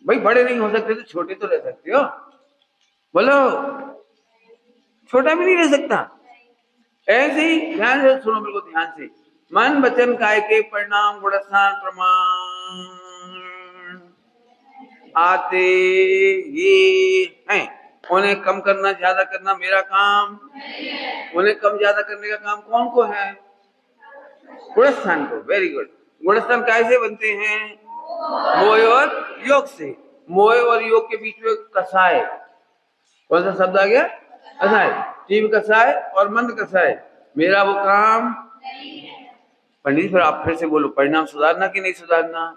भाई बड़े नहीं हो सकते तो छोटे तो रह सकते हो। बोलो, छोटा भी नहीं रह सकता। ऐसे ही ध्यान से सुनो, बिल्कुल ध्यान से। मन वचन काय के परिणाम गुणस्थान प्रमाण आते ये हैं। उन्हें कम करना ज्यादा करना मेरा काम, उन्हें कम ज्यादा करने का काम कौन को है? गुणस्थान को। Very good. गुणस्थान कैसे बनते हैं? मोह और योग से। मोह और योग के बीच में कसाय, कौन सा शब्द आ गया? कसाय। तीव्र कसाय और मंद कसाय, मेरा वो काम। पंडित जी फिर आप फिर से बोलो, परिणाम सुधारना कि नहीं सुधारना?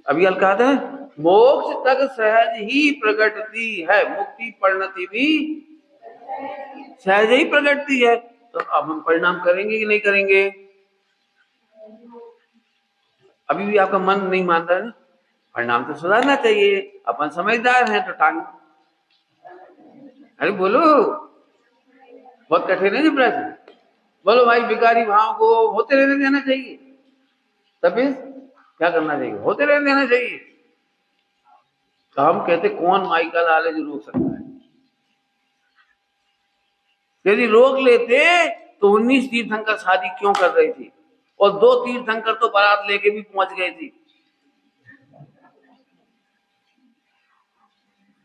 अभी हल कहा था, मोक्ष तक सहज ही प्रकटती है, मुक्ति परिणति भी सहज ही प्रकटती है। तो अब हम परिणाम करेंगे कि नहीं करेंगे? अभी भी आपका मन नहीं मान रहा है ना? परिणाम तो सुधारना चाहिए, अपन समझदार हैं तो टांग। अरे बोलो, बहुत कठिन है जी प्रश्न। बोलो भाई, विकारी भाव को होते रहने देना चाहिए, तब क्या करना चाहिए? होते रहने देना चाहिए। तो हम कहते कौन माई का लालच रोक सकता है? यदि रोक लेते तो 19 तीर्थंकर शादी क्यों कर रही थी, और 2 तीर्थंकर तो बारात लेके भी पहुंच गए थी।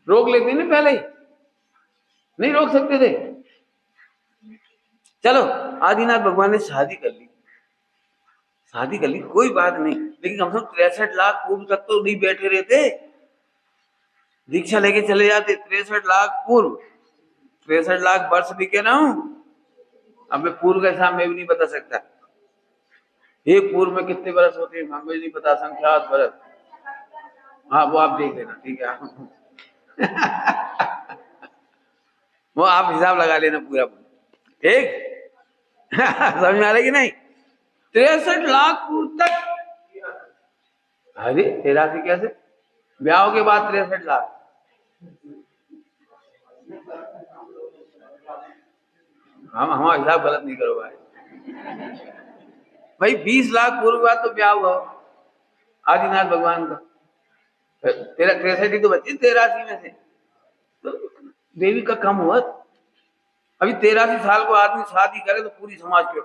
रोक लेते ना पहले ही, नहीं रोक सकते थे। चलो, आदिनाथ भगवान ने शादी कर ली, शादी कर ली, कोई बात नहीं, लेकिन कम से कम 63 लाख पूर्व तक तो नहीं बैठे रहते, दीक्षा लेके चले जाते। 63 लाख पूर्व, 63 लाख वर्ष भी कह रहा हूं। अब मैं पूर्व का हिसाब मैं भी नहीं बता सकता, एक पूर्व में कितने बरस होते हैं हमें नहीं पता, संख्यात बरस। हाँ वो आप देख लेना, ठीक है। वो आप हिसाब लगा लेना पूरा, ठीक। समझ में आ रहा कि नहीं? 63 लाख पूर्व तक। अरे 83 कैसे? ब्याह के बाद 63 लाख। हम हमारा हिसाब गलत नहीं करो भाई 20 लाख पूर्व बाद तो ब्याह हुआ आदिनाथ भगवान का। तेरा 63 ही तो बची 83 में से, तो देवी का कम हुआ। अभी 83 साल को आदमी शादी करे तो पूरी समाज के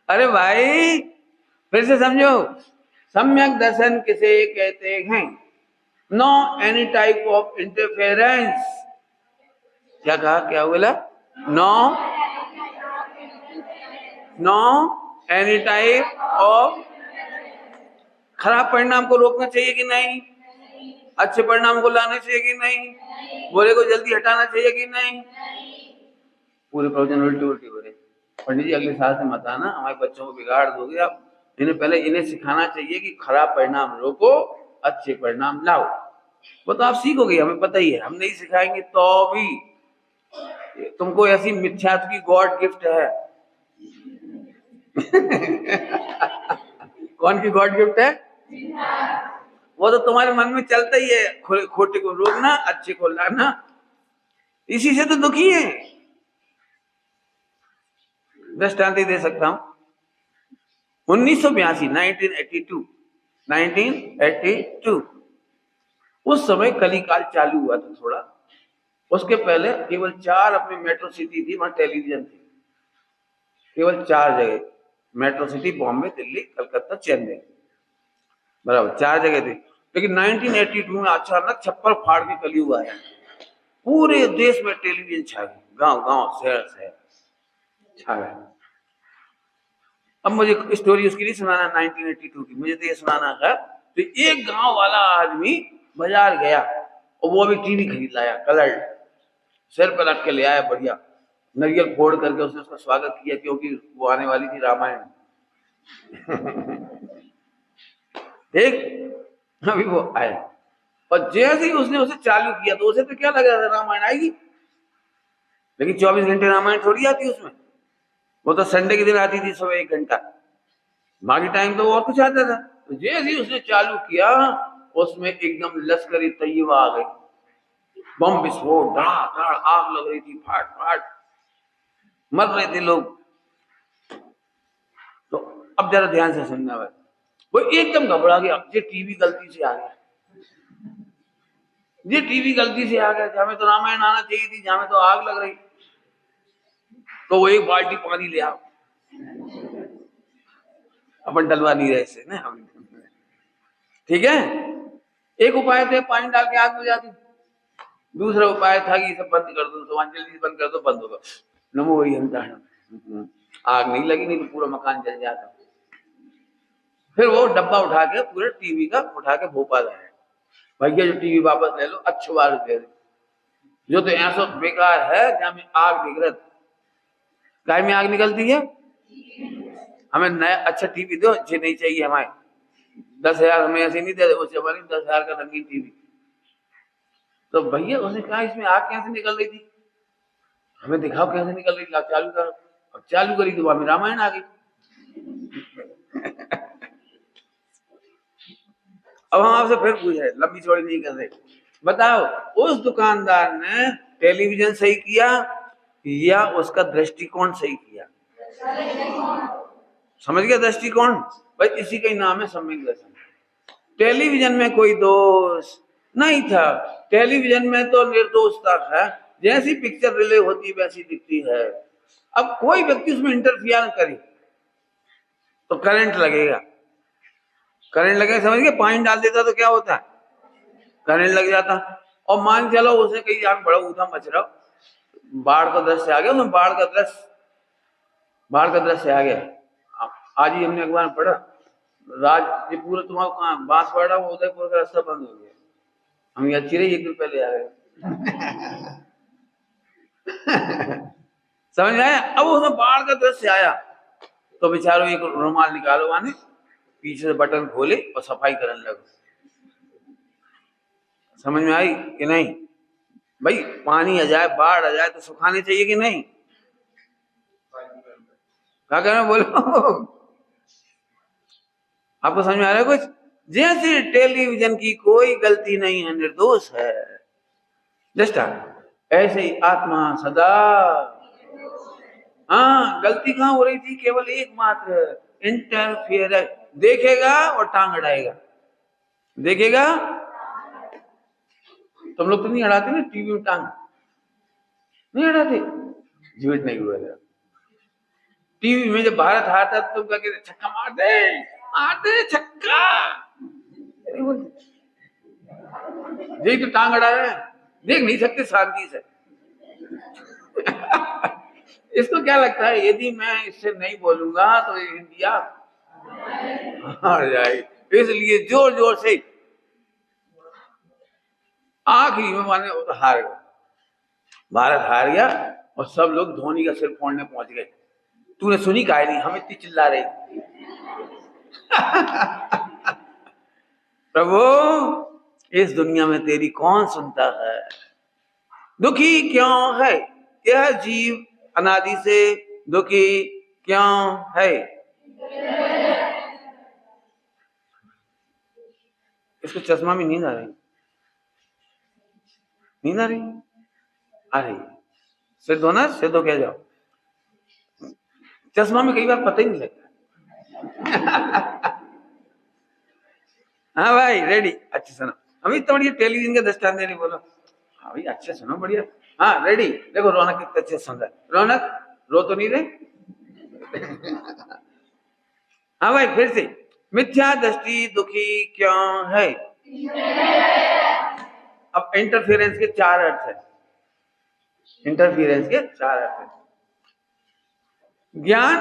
अरे भाई फिर से समझो, सम्यक दर्शन किसे कहते हैं? No any type of interference. क्या कहा, क्या बोला? No any type of. खराब परिणाम को रोकना चाहिए कि नहीं? अच्छे परिणाम को लाना चाहिए कि नहीं? बुरे को जल्दी हटाना चाहिए कि नहीं? पूरे प्रवचन उल्टी उल्टी हो रहे। पंडित जी अगले साल से मत आना, हमारे बच्चों को बिगाड़ दोगे आप। इन्हें सिखाना चाहिए कि खराब परिणाम रोको, अच्छे परिणाम लाओ। वो तो आप सीखोगे, हमें पता ही है, हम नहीं सिखाएंगे तो भी। तुमको ऐसी मिथ्यात्व की गॉड गिफ्ट है। कौन की गॉड गिफ्ट है? वो तो तुम्हारे मन में चलता ही है, खोटे को रोकना, अच्छे को लाना। इसी से तो दुखी है। दृष्टांत ही दे सकता हूं। 1982 1982 उस समय कलिकाल चालू हुआ था थोड़ा। उसके पहले केवल 4 अपनी मेट्रो सिटी थी, वहां टेलीविजन थी, केवल 4 जगह, मेट्रो सिटी बॉम्बे, दिल्ली, कलकत्ता, चेन्नई, बराबर 4 जगह थी। लेकिन 1982 में अचानक छप्पर फाड़ के कलयुग आया, पूरे देश में टेलीविजन छा गए, गांव गांव, शहर शहर छा गए। अब मुझे स्टोरी उसकी नहीं सुनाना 1982 की, मुझे तो ये सुनाना है। तो एक गांव वाला आदमी बाजार गया और वो अभी टीवी खरीद लाया, कलर, सिर पर रख के ले आया, बढ़िया नारियल फोड़ करके उसने उसका स्वागत किया, क्योंकि वो आने वाली थी रामायण। ठीक, अभी वो आए और जैसे ही उसने उसे चालू किया तो उसे तो क्या लग रहा था रामायण आएगी, लेकिन 24 घंटे रामायण थोड़ी आती उसमें, वो तो संडे के दिन आती थी सुबह 1 घंटा, बाकी टाइम तो और कुछ आता था। तो जैसे ही उसने चालू किया उसमें एकदम लश्करी तैयबा आ गई, बम विस्फोट, धड़ाधड़, आग लग रही थी, फाट फाट मर रहे थे लोग। तो अब जरा ध्यान से सुनना है, वो एकदम घबरा गया, ये टीवी गलती से आ गया, ये टीवी गलती से आ गया, जहां तो रामायण आना चाहिए थी, जहां तो आग लग रही। तो वो एक बाल्टी पानी ले आओ, अपन डलवा नहीं रहे से ना, ठीक है। एक उपाय थे पानी डाल के आग बुझा दी, दूसरा उपाय था कि सब बंद कर दो, तो जल्दी बंद कर दो, बंद होगा, नमो वही अंतः, आग नहीं लगी, नहीं तो पूरा मकान जल जाता। फिर वो डब्बा उठा के पूरे टीवी का उठा के भोपाल आया, भैया जो टीवी वापस ले लो, अच्छे बार दे दो, जो तो ऐसा बेकार है जहां में आग दिख रहा, गाय में आग निकलती है, हमें नया अच्छा टीवी दो, अच्छे नहीं चाहिए हमारे, 10,000 हमें ऐसे नहीं दे, उससे हमारी 10,000 का रंगीन टीवी। तो भैया उसने कहा इसमें आग कैसे निकल रही थी, हमें दिखाओ कैसे निकल रही थी, आप चालू करो। अब चालू करी तो वहां में रामायण आ गई। अब हम आपसे फिर पूछ रहे, लंबी चौड़ी नहीं कर रहे, बताओ उस दुकानदार ने टेलीविजन सही किया या उसका दृष्टिकोण सही किया? समझ गया दृष्टिकोण? भाई इसी का ही नाम है सम्यक दर्शन। टेलीविजन में कोई दोष नहीं था, टेलीविजन में तो निर्दोषता था, जैसी पिक्चर रिले होती वैसी दिखती है। अब कोई व्यक्ति उसमें इंटरफियर करे तो करंट लगेगा, करंट लगेगा, समझ गए? पानी डाल देता तो क्या होता है, करंट लग जाता। और मान चलो उसे कहीं आग बड़ा ऊधा मच रहा, बाढ़ का दृश्य आ गया, उसमें बाढ़ का दृश्य आ गया। आज ही हमने अखबार में पढ़ा, पूरा तुम्हारा कहाँ बांसवाड़ा में उदयपुर का रास्ता बंद हो गया, हम यहाँ चिरे 1 दिन पहले आ गए। समझ आया? अब उसमें बाढ़ का दृश्य आया तो बेचारों एक रुमाल निकालो, माने पीछे से बटन खोले और सफाई करने लगो। समझ में आई कि नहीं? भाई पानी आ जाए, बाढ़ आ जाए तो सुखाने चाहिए कि नहीं? क्या कह रहे हैं बोलो? आपको समझ में आ रहा है कुछ? जैसे टेलीविजन की कोई गलती नहीं है, निर्दोष है, जस्ट ऐसे ही आत्मा सदा, हाँ गलती कहाँ हो रही थी? केवल एकमात्र इंटरफियर, देखेगा और टांग अड़ाएगा, देखेगा। तुम लोग तो नहीं अड़ाते ना टीवी में टांग, नहीं अड़ाते, झूठ नहीं हुआ। टीवी में जब भारत हारता तुम क्या कहते? छक्का मार दे छक्का, यही तो टांग अड़ा रहे हैं, देख नहीं सकते शांति से। इसको क्या लगता है, यदि मैं इससे नहीं बोलूंगा तो इंडिया हार जाएगी, इसलिए जोर जोर से आखिरी में माने वो तो हार गया, भारत हार गया और सब लोग धोनी का सिर फोड़ने पहुंच गए। तूने सुनी काहे नहीं, हम इतनी चिल्ला रहे। प्रभु इस दुनिया में तेरी कौन सुनता है? दुखी क्यों है यह जीव, अनादि से दुखी क्यों है? इसको चश्मा में नींद आ रही, नींद आ रही, सिर धोना, सिर धो के जाओ, चश्मा में कई बार पता ही नहीं लगता। हाँ भाई रेडी, अच्छे सुनो, अभी तो बढ़िया टेलीविजन का दृष्टांत दे रही, बोलो। हाँ भाई अच्छे सुनो, बढ़िया। हाँ रेडी, देखो रौनक कितने अच्छे सुन रहा है। रौनक रो तो नहीं रहे? हाँ भाई फिर से, मिथ्या दृष्टि दुखी क्यों है? अब इंटरफेरेंस के चार अर्थ है, इंटरफेरेंस के चार अर्थ है। ज्ञान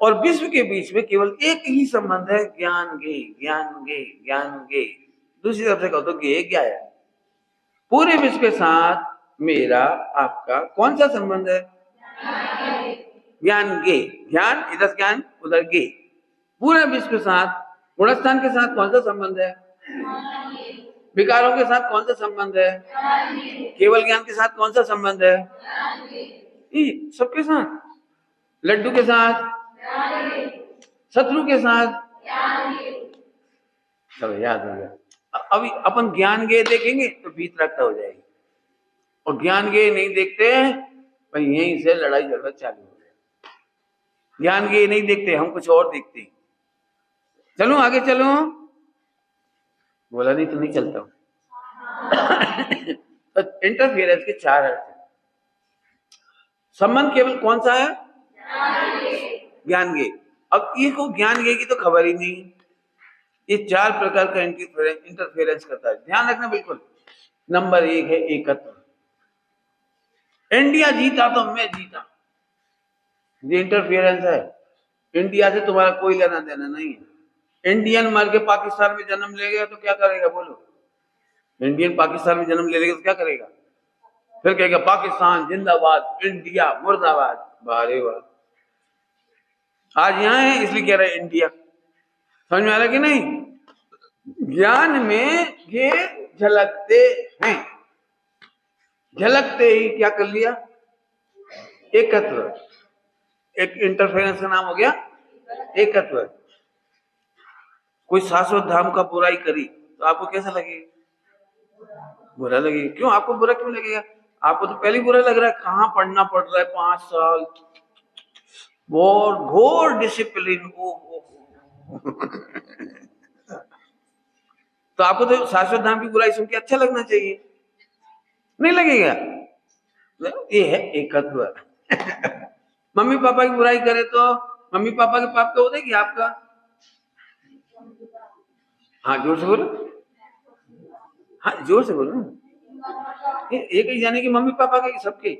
और विश्व के बीच में केवल एक ही संबंध है, ज्ञान गे, ज्ञान गे, ज्ञान गे। दूसरी तरफ से कहो तो गे क्या है? पूरे विश्व के साथ मेरा आपका कौन सा संबंध है? ज्ञान गे, ज्ञान इधर ज्ञान उधर गे। पूरे विश्व के साथ, गुणस्थान के साथ कौन सा संबंध है? विकारों के साथ कौन सा संबंध है? केवल ज्ञान के साथ कौन सा संबंध है? सबके साथ, लड्डू के साथ, शत्रु के साथ, चलो याद हो गया। अभी अपन ज्ञान गे देखेंगे तो भीतरकता हो जाएगी, और ज्ञान गे नहीं देखते भाई यहीं से लड़ाई झगड़ा चालू हो गया। ज्ञान गे नहीं देखते, हम कुछ और देखते हैं। चलो आगे चलो, बोला नहीं तो नहीं चलता हूं। तो इंटरफेरेंस के चार अर्थ हैं। संबंध केवल कौन सा है? ज्ञान गे। अब ये को ज्ञान गे की तो खबर ही नहीं, ये चार प्रकार का इंटरफेरेंस करता है, ध्यान रखना बिल्कुल। नंबर एक है एकत्व। इंडिया जीता तो मैं जीता, ये इंटरफेरेंस है। इंडिया से तुम्हारा कोई लेना देना नहीं है। इंडियन मर के पाकिस्तान में जन्म ले गया तो क्या करेगा बोलो? इंडियन पाकिस्तान में जन्म ले लेगा तो क्या करेगा? फिर कहेगा पाकिस्तान जिंदाबाद, इंडिया मुर्दाबाद। बारे वाह, आज यहाँ है इसलिए कह रहे इंडिया। समझ में आ रहा कि नहीं? ज्ञान में ये झलकते हैं, झलकते ही क्या कर लिया? एकत्व। एक इंटरफेरेंस का नाम हो गया एकत्व। कोई शाश्वत धाम का बुराई करी तो आपको कैसा लगेगा? बुरा लगेगा। क्यों? आपको बुरा क्यों लगेगा? आपको तो पहले बुरा लग रहा है, कहाँ पढ़ना पड़ रहा है 5 साल, बहुत घोर डिसिप्लिन। तो आपको तो शाश्वत धाम की बुराई सुन के अच्छा लगना चाहिए, नहीं लगेगा? ये है एकत्व। मम्मी पापा की बुराई करे तो मम्मी पापा के पाप का हो जाएगी आपका? हाँ जोर से बोलो, हाँ जोर से बोलो। एक ही जाने की मम्मी पापा के सबके,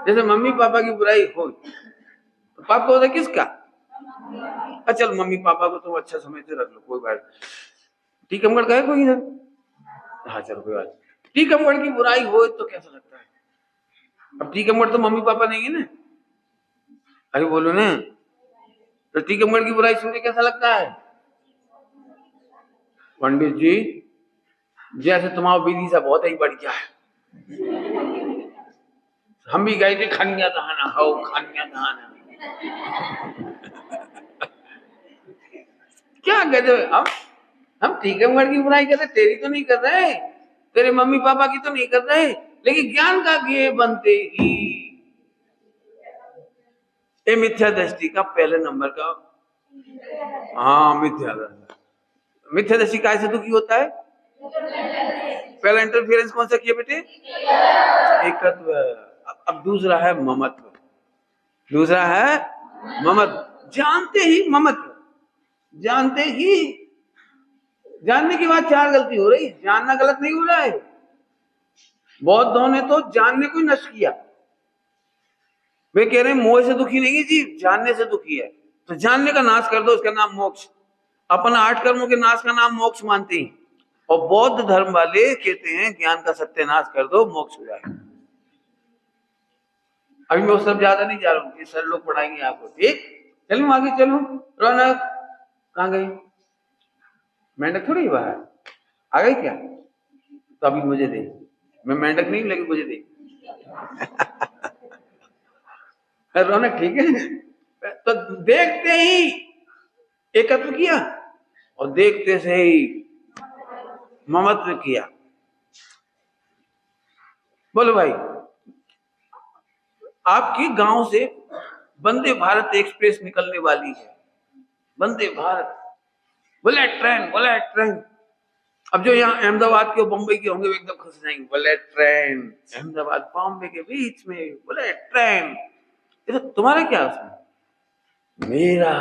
जैसे मम्मी पापा की बुराई हो तो पाप का होता है किसका? अच्छा चल मम्मी पापा को तुम अच्छा समझ से रख लो, कोई बात। टीकमगढ़ का है कोई इधर? हाँ चलो कोई बात। टीकमगढ़ की बुराई हो तो कैसा लगता है? अब टीकमगढ़ तो मम्मी पापा नहीं है ना, अरे बोलो ना। तो टीकमगढ़ की बुराई सुन के कैसा लगता है? पंडित जी जैसे तुम्हारा विधि सा बहुत ही बढ़िया है, हम भी गए थे खनिया दहाना, हो खनिया दहाना। क्या गजब। हम टीकमगढ़ की बुराई कर रहे, तेरी तो नहीं कर रहे, तेरे मम्मी पापा की तो नहीं कर रहे, लेकिन ज्ञान का गे बनते ही ये मिथ्या दृष्टि का पहले नंबर का। हाँ मिथ्या दृष्टि, मिथ्या दृष्टि कैसे दुखी होता है? पहला इंटरफेरेंस कौन सा किया बेटे? एकत्व। अब दूसरा है ममत्व। दूसरा है ममत्व। जानते ही ममत्व, जानते ही, जानने के बाद चार गलती हो रही। जानना गलत नहीं हो रहा है, बौद्धों ने तो जानने को ही नष्ट किया। वे कह रहे हैं मोह से दुखी नहीं जीव, जानने से दुखी है। तो जानने का नाश कर दो, उसका नाम मोक्ष। अपन 8 कर्मों के नाश का नाम मोक्ष मानते हैं, और बौद्ध धर्म वाले कहते हैं ज्ञान का सत्यानाश कर दो मोक्ष हो जाएगा। अभी मैं उस सब ज्यादा नहीं जा रहा हूँ, ये सर लोग पढ़ाएंगे आपको, ठीक? चलो आगे चलो। रौनक कहाँ गई? मेंढक थोड़ी बाहर आ गई क्या? तो अभी मुझे दे, मैं मेंढक नहीं लेकिन मुझे दे। रौनक ठीक है। तो देखते ही एकत्व किया और देखते से ही ममत्व किया। बोलो भाई, आपके गांव से वंदे भारत एक्सप्रेस निकलने वाली है, Vande Bharat, bullet train, bullet train. अब जो यहाँ अहमदाबाद के बम्बई के होंगे वो एकदम खुश जाएंगे, बुलेट ट्रेन, अहमदाबाद बॉम्बे के बीच में बुलेट ट्रेन। तो तुम्हारा क्या उसमें? मेरा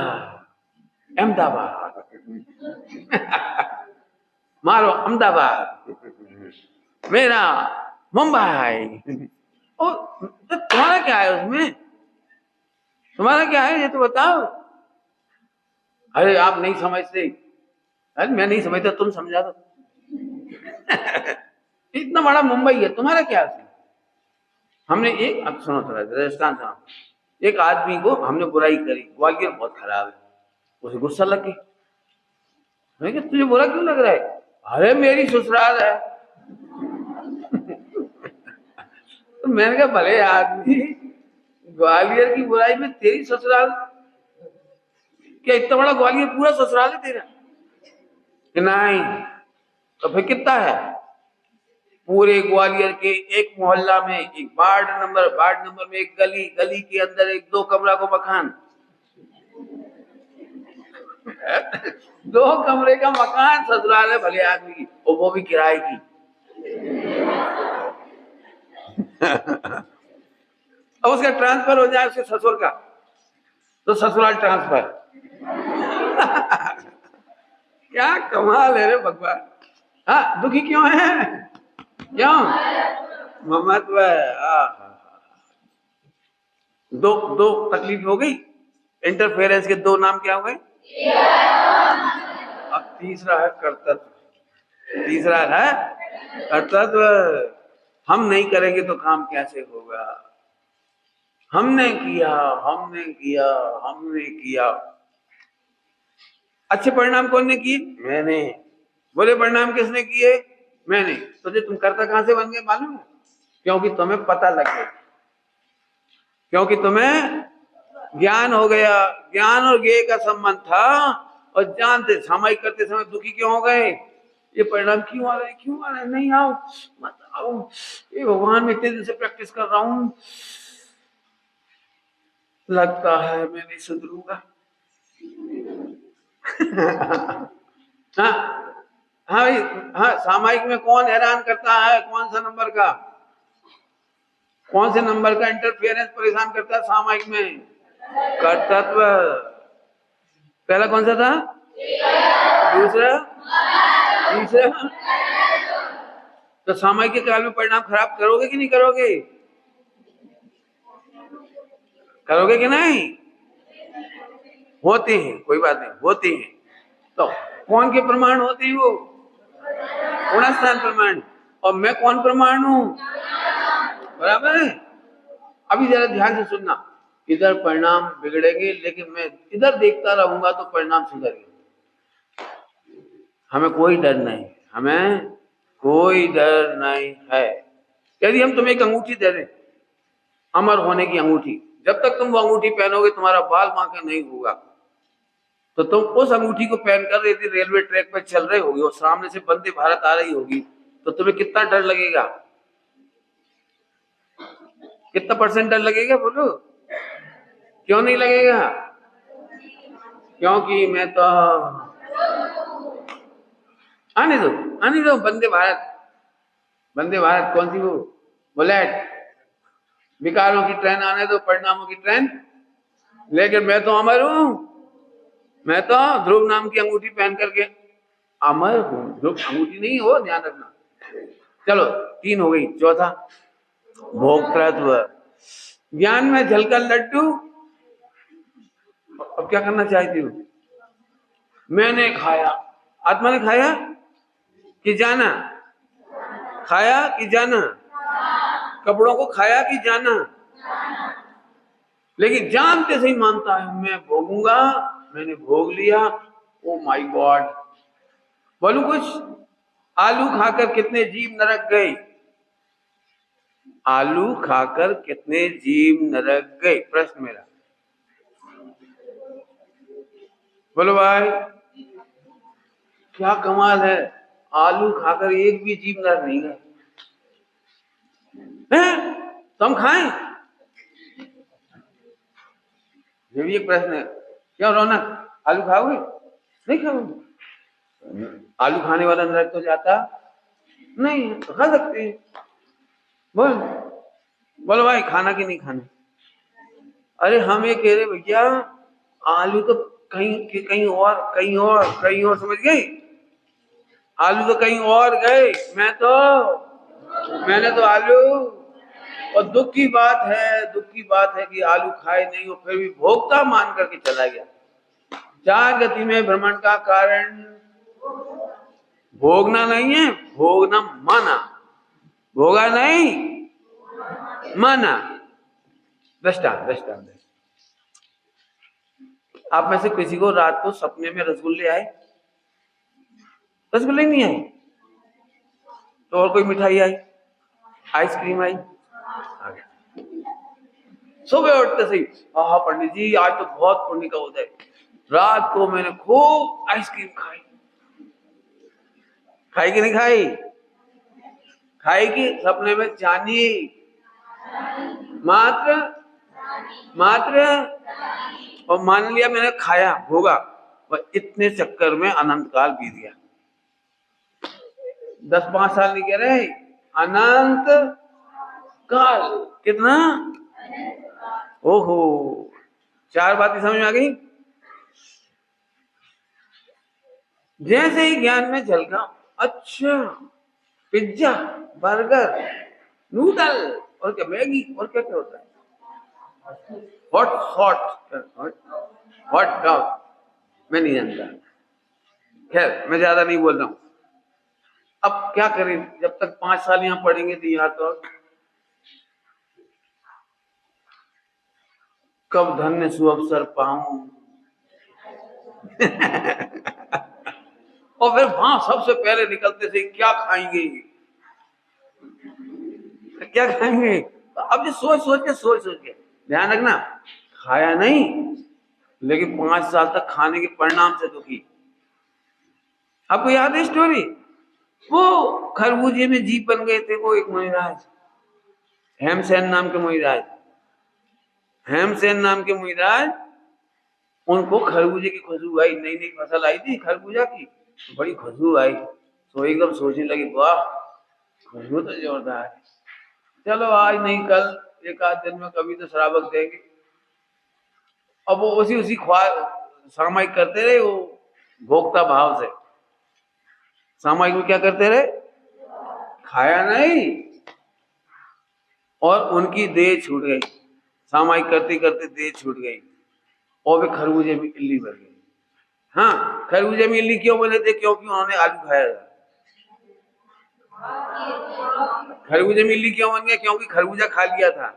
अहमदाबाद मारो अहमदाबाद, मेरा मुंबई। और तो तुम्हारा क्या है उसमें? तुम्हारा क्या है ये तो बताओ। अरे आप नहीं समझते। अरे मैं नहीं समझता, तुम समझा दो। इतना बड़ा मुंबई है, तुम्हारा क्या है? हमने एक, अब सुनो थोड़ा राजस्थान सुनो, एक आदमी को हमने बुराई करी, ग्वालियर बहुत खराब है, उसे गुस्सा लग गई। मैं कि तुझे बुरा क्यों लग रहा है? अरे मेरी ससुराल है। तो मैंने कहा भले आदमी, ग्वालियर की बुराई में तेरी ससुराल, क्या इतना बड़ा ग्वालियर पूरा ससुराल है तेरा? कि नहीं, तो फिर कितना है? पूरे ग्वालियर के एक मोहल्ला में एक वार्ड नंबर में एक गली, गली के अंदर एक 2 कमरा को मकान। 2 कमरे का मकान ससुराल है भले आदमी की, और वो भी किराए की। अब उसका ट्रांसफर हो जाए उसके ससुर का, तो ससुराल ट्रांसफर। क्या कमाल है रे भगवान। हाँ, दुखी क्यों है? क्यों? ममत्व। दो तकलीफ हो गई, इंटरफेरेंस के 2 नाम क्या हो गए? अब तीसरा है कर्तव्य। तीसरा है कर्तव्य। हम नहीं करेंगे तो काम कैसे होगा? हमने किया, हमने किया, हमने किया। अच्छे परिणाम कौन ने किए? मैंने। बुरे परिणाम किसने किए? मैंने। तो तुम करता कहां से बन गए मालूम है? क्योंकि तुम्हें पता लग गया, क्योंकि तुम्हें ज्ञान हो गया। ज्ञान और ज्ञेय का संबंध था, और जानते सामायिक करते समय दुखी क्यों हो गए? ये परिणाम क्यों आ रहे हैं, क्यों आ रहे हैं? नहीं आओ, मत आओ, ये भगवान में इतने दिन से प्रैक्टिस कर रहा हूं, लगता है मैं नहीं सुधरूंगा। हाँ हाँ भाई, हाँ, सामायिक में कौन हैरान करता है? कौन सा नंबर का, कौन से नंबर का इंटरफेरेंस परेशान करता है सामायिक में? कर्तव्य। पहला कौन सा था? दूसरा, तीसरा। तो सामायिक के काल में परिणाम खराब करोगे कि नहीं करोगे? करोगे कि नहीं? होते हैं, कोई बात नहीं, होते हैं। तो कौन के प्रमाण होते हैं? वो गुणस्थान प्रमाण। और मैं कौन प्रमाण हूं? बराबर है। अभी जरा ध्यान से सुनना, इधर परिणाम बिगड़ेंगे, लेकिन मैं इधर देखता रहूंगा तो परिणाम सुधरेंगे। हमें कोई डर नहीं, हमें कोई डर नहीं है। यदि हम तुम्हें एक अंगूठी दे दें, अमर होने की अंगूठी, जब तक तुम वो अंगूठी पहनोगे तुम्हारा बाल बांका नहीं होगा। तो तुम उस अंगूठी को पहनकर यदि रेलवे ट्रैक पर चल रहे होगे और सामने से वंदे भारत आ रही होगी, तो तुम्हें कितना डर लगेगा? कितना % डर लगेगा? बोलो। क्यों नहीं लगेगा? क्योंकि मैं तो आने दो वंदे भारत। वंदे भारत कौन सी? वो बुलेट। विकारों की ट्रेन आने दो, परिणामों की ट्रेन। लेकिन मैं तो अमर हूं, मैं तो ध्रुव नाम की अंगूठी पहन करके अमर हूं। ध्रुव अंगूठी नहीं हो, ध्यान रखना। चलो 3 हो गई, चौथा भोक्तृत्व। ज्ञान में झलका लड्डू। अब क्या करना चाहती हूँ? मैंने खाया, आत्मा ने खाया कि जाना? खाया कि जाना? कपड़ों को खाया कि जाना? लेकिन जानते से ही मानता है मैं भोगूंगा, मैंने भोग लिया। Oh my God. बोलूं कुछ? आलू खाकर कितने जीव नरक गए? आलू खाकर कितने जीव नरक गए? प्रश्न मेरा। बोलो भाई, क्या कमाल है, आलू खाकर एक भी जीव नरक नहीं गए। तो हम खाएं? ये भी एक प्रश्न है। क्यों रौनक, आलू खाओगे? नहीं खाओगे? आलू खाने वाला नरक तो जाता नहीं, तो खा सकते हैं। बोल बोलो भाई, खाना कि नहीं खाना? अरे हम ये कह रहे भैया, आलू तो कहीं कहीं और कहीं और कहीं और, समझ गई? आलू तो कहीं और गए, मैंने तो आलू। और दुख की बात है कि आलू खाए नहीं और फिर भी भोक्ता मान करके चला गया। चार गति में भ्रमण का कारण भोगना नहीं है, भोगना माना, भोगा नहीं माना। दृष्टांत दृष्टांत, आप में से किसी को रात को सपने में रसगुल्ले आए? रसगुल्ले नहीं आए तो और कोई मिठाई आई, आइसक्रीम आई? सुबह उठते सही, हाँ पंडित जी आज तो बहुत पुण्य का उदय, रात को मैंने खूब आइसक्रीम खाई। खाई कि नहीं खाई? खाई कि सपने में जानी? मात्र मात्र और मान लिया मैंने खाया, भोगा, और इतने चक्कर में अनंत काल बीत गया। 10-5 साल नहीं कह रहे, अनंत काल। कितना? ओहो, 4 बातें समझ में आ गई। जैसे ही ज्ञान में झलका, अच्छा पिज्जा, बर्गर, नूडल और क्या, मैगी और क्या क्या होता है, हॉट डॉग, मैं नहीं जानता। खैर मैं ज्यादा नहीं बोल रहा हूं। अब क्या करें, जब तक 5 साल यहाँ पढ़ेंगे तो यहाँ तो कब धन्य सुअवसर पाऊं। और फिर वहां सबसे पहले निकलते से क्या खाएंगे, क्या खाएंगे? अब ये सोच सोच के ध्यान रखना, खाया नहीं लेकिन 5 साल तक खाने के परिणाम से दुखी। आपको याद है स्टोरी, वो खरबूजे में जीप बन गए थे, वो एक मुनिराज, हेमसेन नाम के मुनिराज, हेमसेन नाम के मुनिराज, उनको खरबूजे की खुशबू आई, नई नई फसल आई थी खरबूजा की, बड़ी खुशबू आई, तो एकदम सोचने लगी, वाह खुशबू तो जोरदार है, चलो आज नहीं कल एक आध दिन में कभी तो श्रावक देंगे। अब वो उसी सामायिक करते रहे, वो भोक्ता भाव से सामायिक में क्या करते रहे, खाया नहीं और उनकी देह छूट गई, सामायिक करते करते देह छूट गई और वे खरबूजे में इल्ली बन गई। हाँ, खरबूजे में इल्ली क्यों बने थे? क्योंकि उन्होंने आलू खाया था। खरबूजे में इल्ली क्यों बन गया? क्योंकि खरबूजा खा लिया था।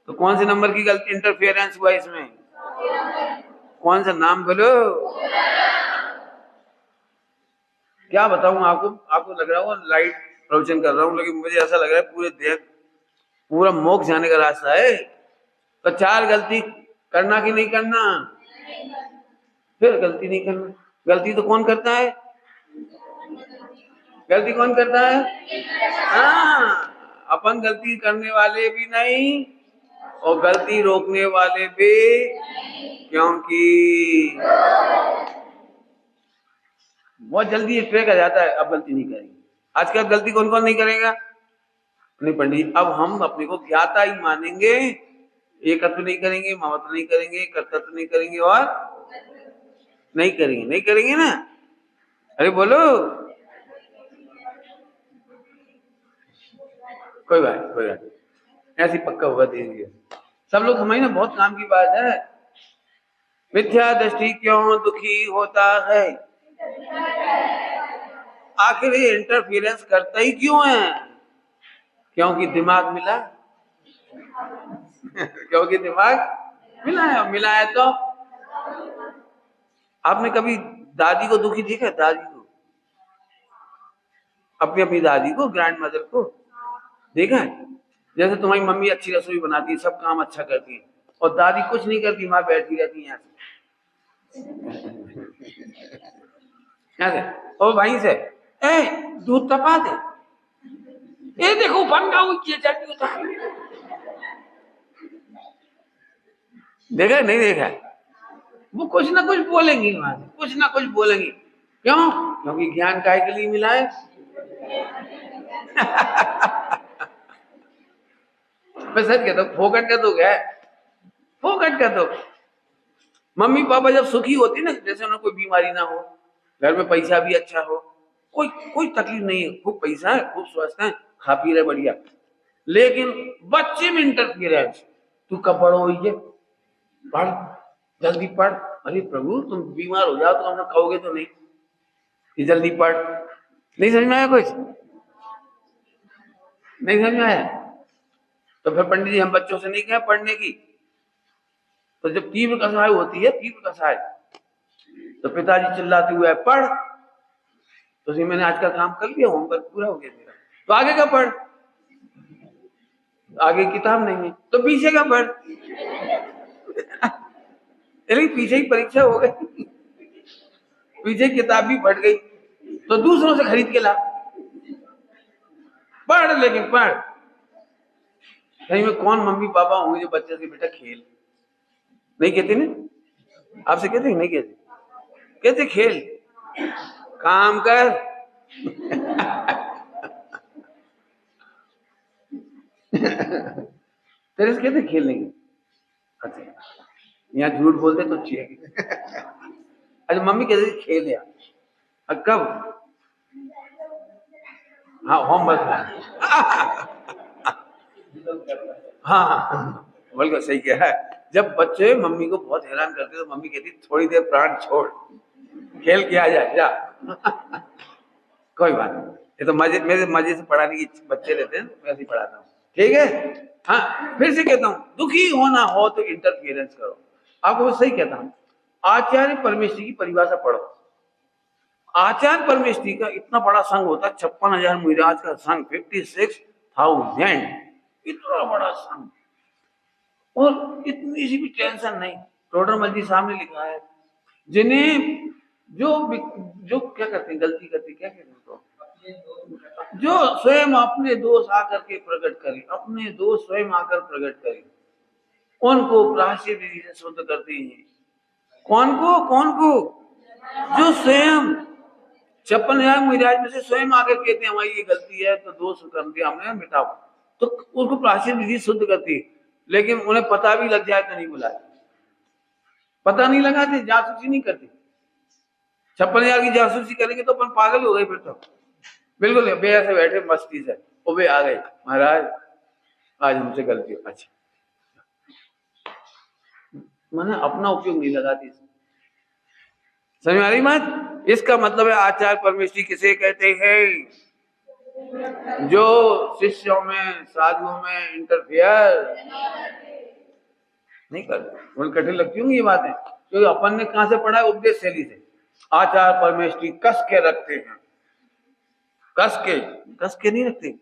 तो कौन से नंबर की गलती इंटरफेरेंस हुआ इसमें? कौन सा नाम बोलो? क्या बताऊं आपको लग रहा है लाइट प्रवचन कर रहा हूं, लेकिन मुझे ऐसा लग रहा है पूरे देह पूरा मोक्ष जाने का रास्ता है। तो 4 गलती करना कि नहीं करना? फिर गलती नहीं करना। गलती तो कौन करता है? गलती कौन करता है? हाँ, अपन गलती करने वाले भी नहीं और गलती रोकने वाले भी, क्योंकि बहुत जल्दी ट्रैक आ जाता है, अब गलती नहीं करेंगे। आजकल गलती कौन कौन नहीं करेगा? नहीं पंडित, अब हम अपने को ज्ञाता ही मानेंगे, एकत्व नहीं करेंगे, ममत्व नहीं करेंगे, कर्तव्य नहीं करेंगे और नहीं करेंगे ना। अरे बोलो, कोई बात ऐसी पक्का होगा धीरे धीरे। सब लोग समझ ना, बहुत काम की बात है। मिथ्या दृष्टि क्यों दुखी होता है? आखिर ये इंटरफियरेंस करता ही क्यों है? क्योंकि दिमाग मिला। क्योंकि दिमाग मिला है तो आपने कभी दादी को दुखी देखा? दादी को, अपनी दादी को, ग्रैंड मदर को देखा है? जैसे तुम्हारी मम्मी अच्छी रसोई बनाती है, सब काम अच्छा करती है, और दादी कुछ नहीं करती, माँ बैठी रहती है यहाँ से और वहीं से दूध तपा दे, ये देखो बन गया, जल्दी उतार। देखा नहीं देखा? वो कुछ ना कुछ बोलेंगी वहां से, कुछ ना कुछ बोलेंगी। क्यों? क्योंकि ज्ञान काय के लिए मिला है। मैं सच कहता हूँ, फोकट का तो क्या है, फोकट का तो। मम्मी पापा जब सुखी होती ना, जैसे उन्हें कोई बीमारी ना हो, घर में पैसा भी अच्छा हो, कोई कोई तकलीफ नहीं है, खूब पैसा है, खूब स्वस्थ है, खा पी रहे बढ़िया, लेकिन बच्चे में इंटरफियरेंस, तू कब बड़ो हो ये, पढ़, जल्दी पढ़। अरे प्रभु, तुम बीमार हो जाओ तो हम लोग कहोगे तो नहीं कि जल्दी पढ़? नहीं समझ में आया? कुछ नहीं समझ में आया? तो फिर पंडित जी हम बच्चों से नहीं कहें पढ़ने की। तो जब तीव्र कसाय होती है, तीव्र कसाय, तो पिताजी चिल्लाते हुए पढ़, तो मैंने आज का काम कर लिया, होमवर्क पूरा हो गया मेरा, तो आगे का पढ़। आगे किताब नहीं है तो पीछे का पढ़। लेकिन पीछे ही परीक्षा हो गई, पीछे किताब भी फट गई, तो दूसरों से खरीद के ला, पढ़, लेकिन पढ़। कहीं में कौन मम्मी पापा होंगे जो बच्चे से बेटा खेल नहीं कहते? ना आपसे कहते नहीं कहते? कहते खेल, काम कर। तेरे से कहते खेल नहीं। अच्छा, यहाँ झूठ बोलते तो चाहिए। अच्छा, मम्मी कहती खेल यार, कब? हाँ, होमवर्क। हाँ, बिल्कुल सही कहा है। जब बच्चे मम्मी को बहुत हैरान करते तो मम्मी कहती थोड़ी देर प्राण छोड़, खेल के आ जाए जा। कोई बात नहीं, ये तो मजे, मेरे मजे से पढ़ाने की बच्चे रहते हैं, वैसे ही पढ़ाता हूँ। ठीक है? हाँ, फिर से कहता हूँ, दुखी होना हो तो इंटरफियरेंस करो। आपको सही कहता हूँ, आचार्य परमेश्वरी की परिभाषा पढ़ो। आचार्य परमेश्वरी का इतना बड़ा संघ होता है, 56,000 मुराद का संघ, 56,000, इतना बड़ा संघ, और इतनी सी भी टेंशन नहीं। टोडरमल जी सामने लिखा है, जिन्हें जो जो क्या करते हैं, गलती करते, क्या कहते हैं तो, जो स्वयं अपने दोष आकर के प्रकट करें, अपने दोष स्वयं आकर प्रकट करें, उनको प्रायश्चित विधि से शुद्ध करते हैं। कौन को? कौन को? जो स्वयं 56,000 मिराज में से स्वयं आकर कहते हैं हमारी ये गलती है, तो दोष कर दिया हमने, मिटाओ, तो उनको प्रायश्चित विधि शुद्ध करती है। लेकिन उन्हें पता भी लग जाए तो नहीं बुलाते, पता नहीं लगाते, जासूसी नहीं करते। 56,000 की जासूसी करेंगे तो अपन पागल हो गए फिर तो, बिल्कुल भैया से बैठे मस्ती से, ओ भैया आ गए महाराज, आज हमसे गलती हो। अच्छा, मैंने अपना उपयोग नहीं लगाती, समझ आ रही बात? इसका मतलब है आचार्य परमेश्वरी किसे कहते हैं? जो शिष्यों में, साधुओं में इंटरफियर नहीं करते। थोड़ी कठिन लगती होंगी ये बातें, क्योंकि अपन ने कहां से पढ़ा है? उपदेश शैली से। आचार्य परमेश्वरी कस के रखते हैं, कस के नहीं रखते,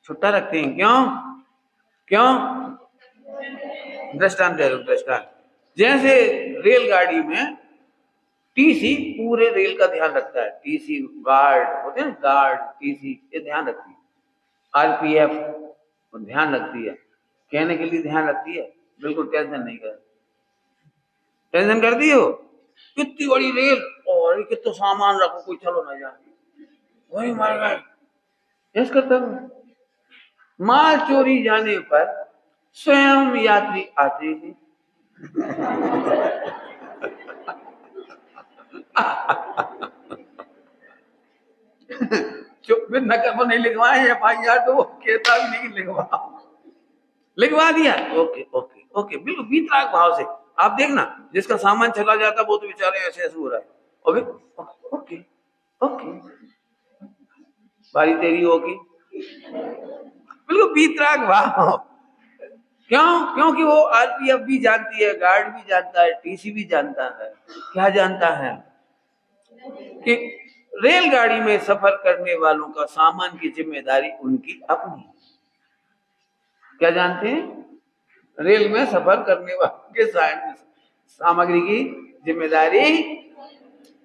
छुट्टा रखते हैं। क्यों? क्यों? दृष्टांत दे दो, दृष्टांत। जैसे रेलगाड़ी में टीसी पूरे रेल का ध्यान रखता है, टीसी गार्ड होते हैं, गार्ड टीसी ये ध्यान रखती है, आरपीएफ ध्यान रखती है, कहने के लिए ध्यान रखती है, बिल्कुल टेंशन नहीं कर, टेंशन करती हो? कितनी बड़ी रेल और कितना सामान रखो, कोई चलो ना जाए, वही मार गए, यस करता हूँ। माल चोरी जाने पर स्वयं यात्री आते हैं। फिर नकल को नहीं लिखवाए FIR, तो वो कहता भी नहीं लिखवा, लिखवा दिया, ओके ओके ओके, बिल्कुल वीतराग भाव से। आप देखना, जिसका सामान चला जाता वो तो बेचारे ऐसे ऐसे हो रहा है, ओके ओके ओके, बारी तेरी होगी, बिल्कुल वीतराग भाव। क्यों? क्योंकि वो आरपीएफ भी जानती है, गार्ड भी जानता है, टीसी भी जानता है, क्या जानता है कि रेलगाड़ी में सफर करने वालों का सामान की जिम्मेदारी उनकी अपनी। क्या जानते हैं? रेल में सफर करने वालों के सामग्री की जिम्मेदारी,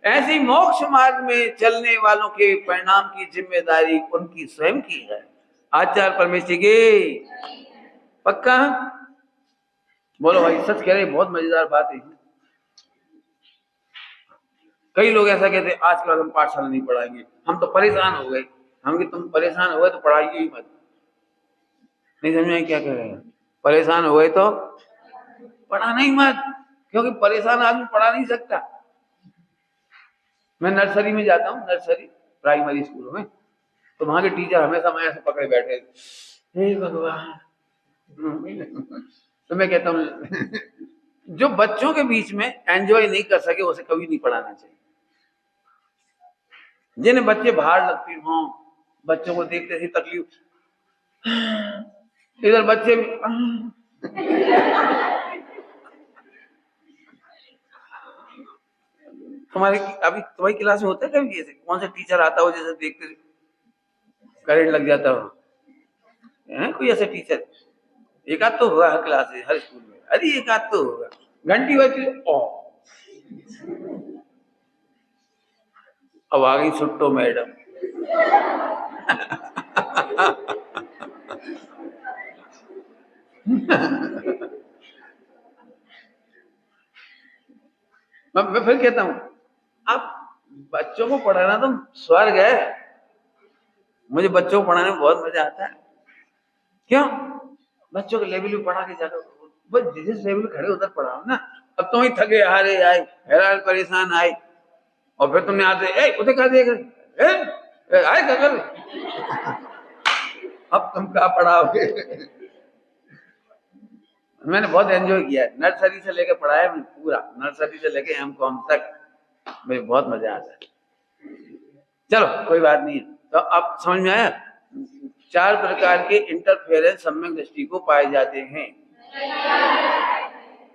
ऐसी मोक्ष मार्ग में चलने वालों के परिणाम की जिम्मेदारी उनकी स्वयं की है। आचार्य परमेश्वरी की, पक्का? बोलो भाई, सच कह रहे, बहुत मजेदार बात है। कई लोग ऐसा कहते हैं आजकल हम पाठशाला नहीं पढ़ाएंगे, हम तो परेशान हो गए। हम कि तुम परेशान हो गए तो पढ़ाइए ही मत। नहीं समझ में क्या कह रहे हैं? परेशान हो गए तो पढ़ाना ही मत, क्योंकि परेशान आदमी पढ़ा नहीं सकता। मैं नर्सरी में जाता हूँ, नर्सरी प्राइमरी स्कूलों में, तो वहां के टीचर हमेशा मैं ऐसे पकड़े बैठे, हे भगवान। तो मैं कहता हूँ जो बच्चों के बीच में एंजॉय नहीं कर सके उसे कभी नहीं पढ़ाना चाहिए। जिन्हें बच्चे बाहर लगते हों, बच्चों को देखते ही तकलीफ, इधर बच्चे भी तुम्हारे अभी तुम्हारी क्लास में होता है कभी ऐसे? कौन सा टीचर आता हो जैसे देखते करंट लग जाता हो? है कोई ऐसा टीचर? एक आध तो होगा हर क्लास में, हर स्कूल में। अरे एक आध तो होगा, घंटी बजती, ओ अब आ गई छुट्टो मैडम। मैं फिर कहता हूँ, आप बच्चों को पढ़ाना तो स्वर्ग है। मुझे बच्चों को पढ़ाने में बहुत मजा आता है। क्यों? बच्चों के लेवल पे पढ़ा के जाकर बस जिस लेवल पे खड़े उधर पढ़ाओ ना। अब तुम ही थके हारे आए, हैरान परेशान आए, और फिर तुमने आते उसे कहा देख रहे आए क्या कर, अब तुम क्या पढ़ाओगे? मैंने बहुत एंजॉय किया है, नर्सरी से लेकर पढ़ाया मैंने, पूरा नर्सरी से लेकर एमकॉम तक मुझे बहुत मजा आता है। चलो कोई बात नहीं है। तो अब समझ में आया? 4 प्रकार के इंटरफेरेंस सम्यक दृष्टि को पाए जाते हैं।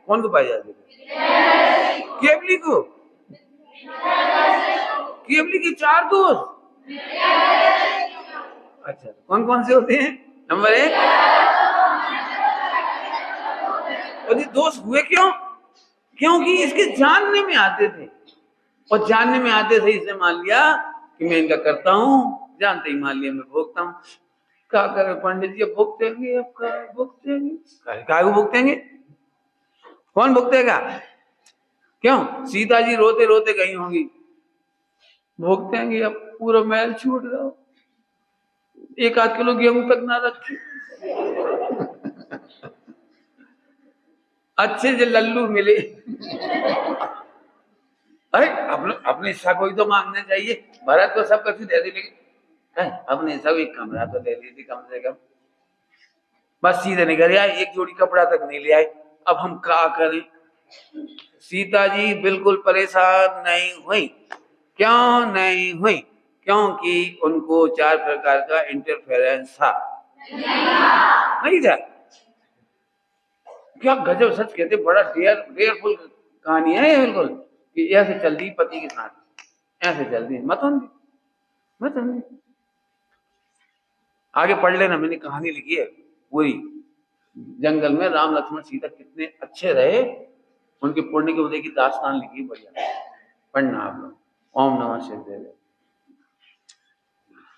कौन को पाए जाते हैं? केवली को। केवली की 4 दोष। अच्छा, कौन कौन से होते हैं? नंबर 1, और ये दोष हुए क्यों? क्योंकि इसके जानने में आते थे, और जानने में आते थे इसने मान लिया कि मैं इनका करता हूँ, जानते ही मान लिया मैं भोगता हूँ। क्या करे पंडित जी, भुगतेंगे, अब भुगतेंगे, काय को भुगतेंगे? कौन भुगतेगा? क्यों? सीता जी रोते रोते गई होंगी, भुगतेंगे, अब पूरा मैल छूट रहा, 1 आध किलो गेहूं तक ना रखे, अच्छे से लल्लू मिले। अरे अपने हिस्सा को ही तो मांगना चाहिए। भरत को सब कुछ दे दी, लेकिन अपने हिस्सा को एक कमरा तो दे दी थी कम से कम। बस सीधे नहीं कर आए, एक जोड़ी कपड़ा तक नहीं ले आए। अब हम क्या करें? सीता जी बिल्कुल परेशान नहीं हुई। क्यों नहीं हुई? क्योंकि उनको 4 प्रकार का इंटरफेरेंस था, नहीं था। क्या गजब, सच कहते, बड़ा डेयरफुल कहानी है बिल्कुल, कि ऐसे चल दी पति के साथ, ऐसे चल दी, मत होंगी। आगे पढ़ लेना, मैंने कहानी लिखी है पूरी। जंगल में राम लक्ष्मण सीता कितने अच्छे रहे, उनके पुण्य के उदय की दास्तान लिखी, बढ़िया, पढ़ना आप लोग। ओम नमः शिवाय।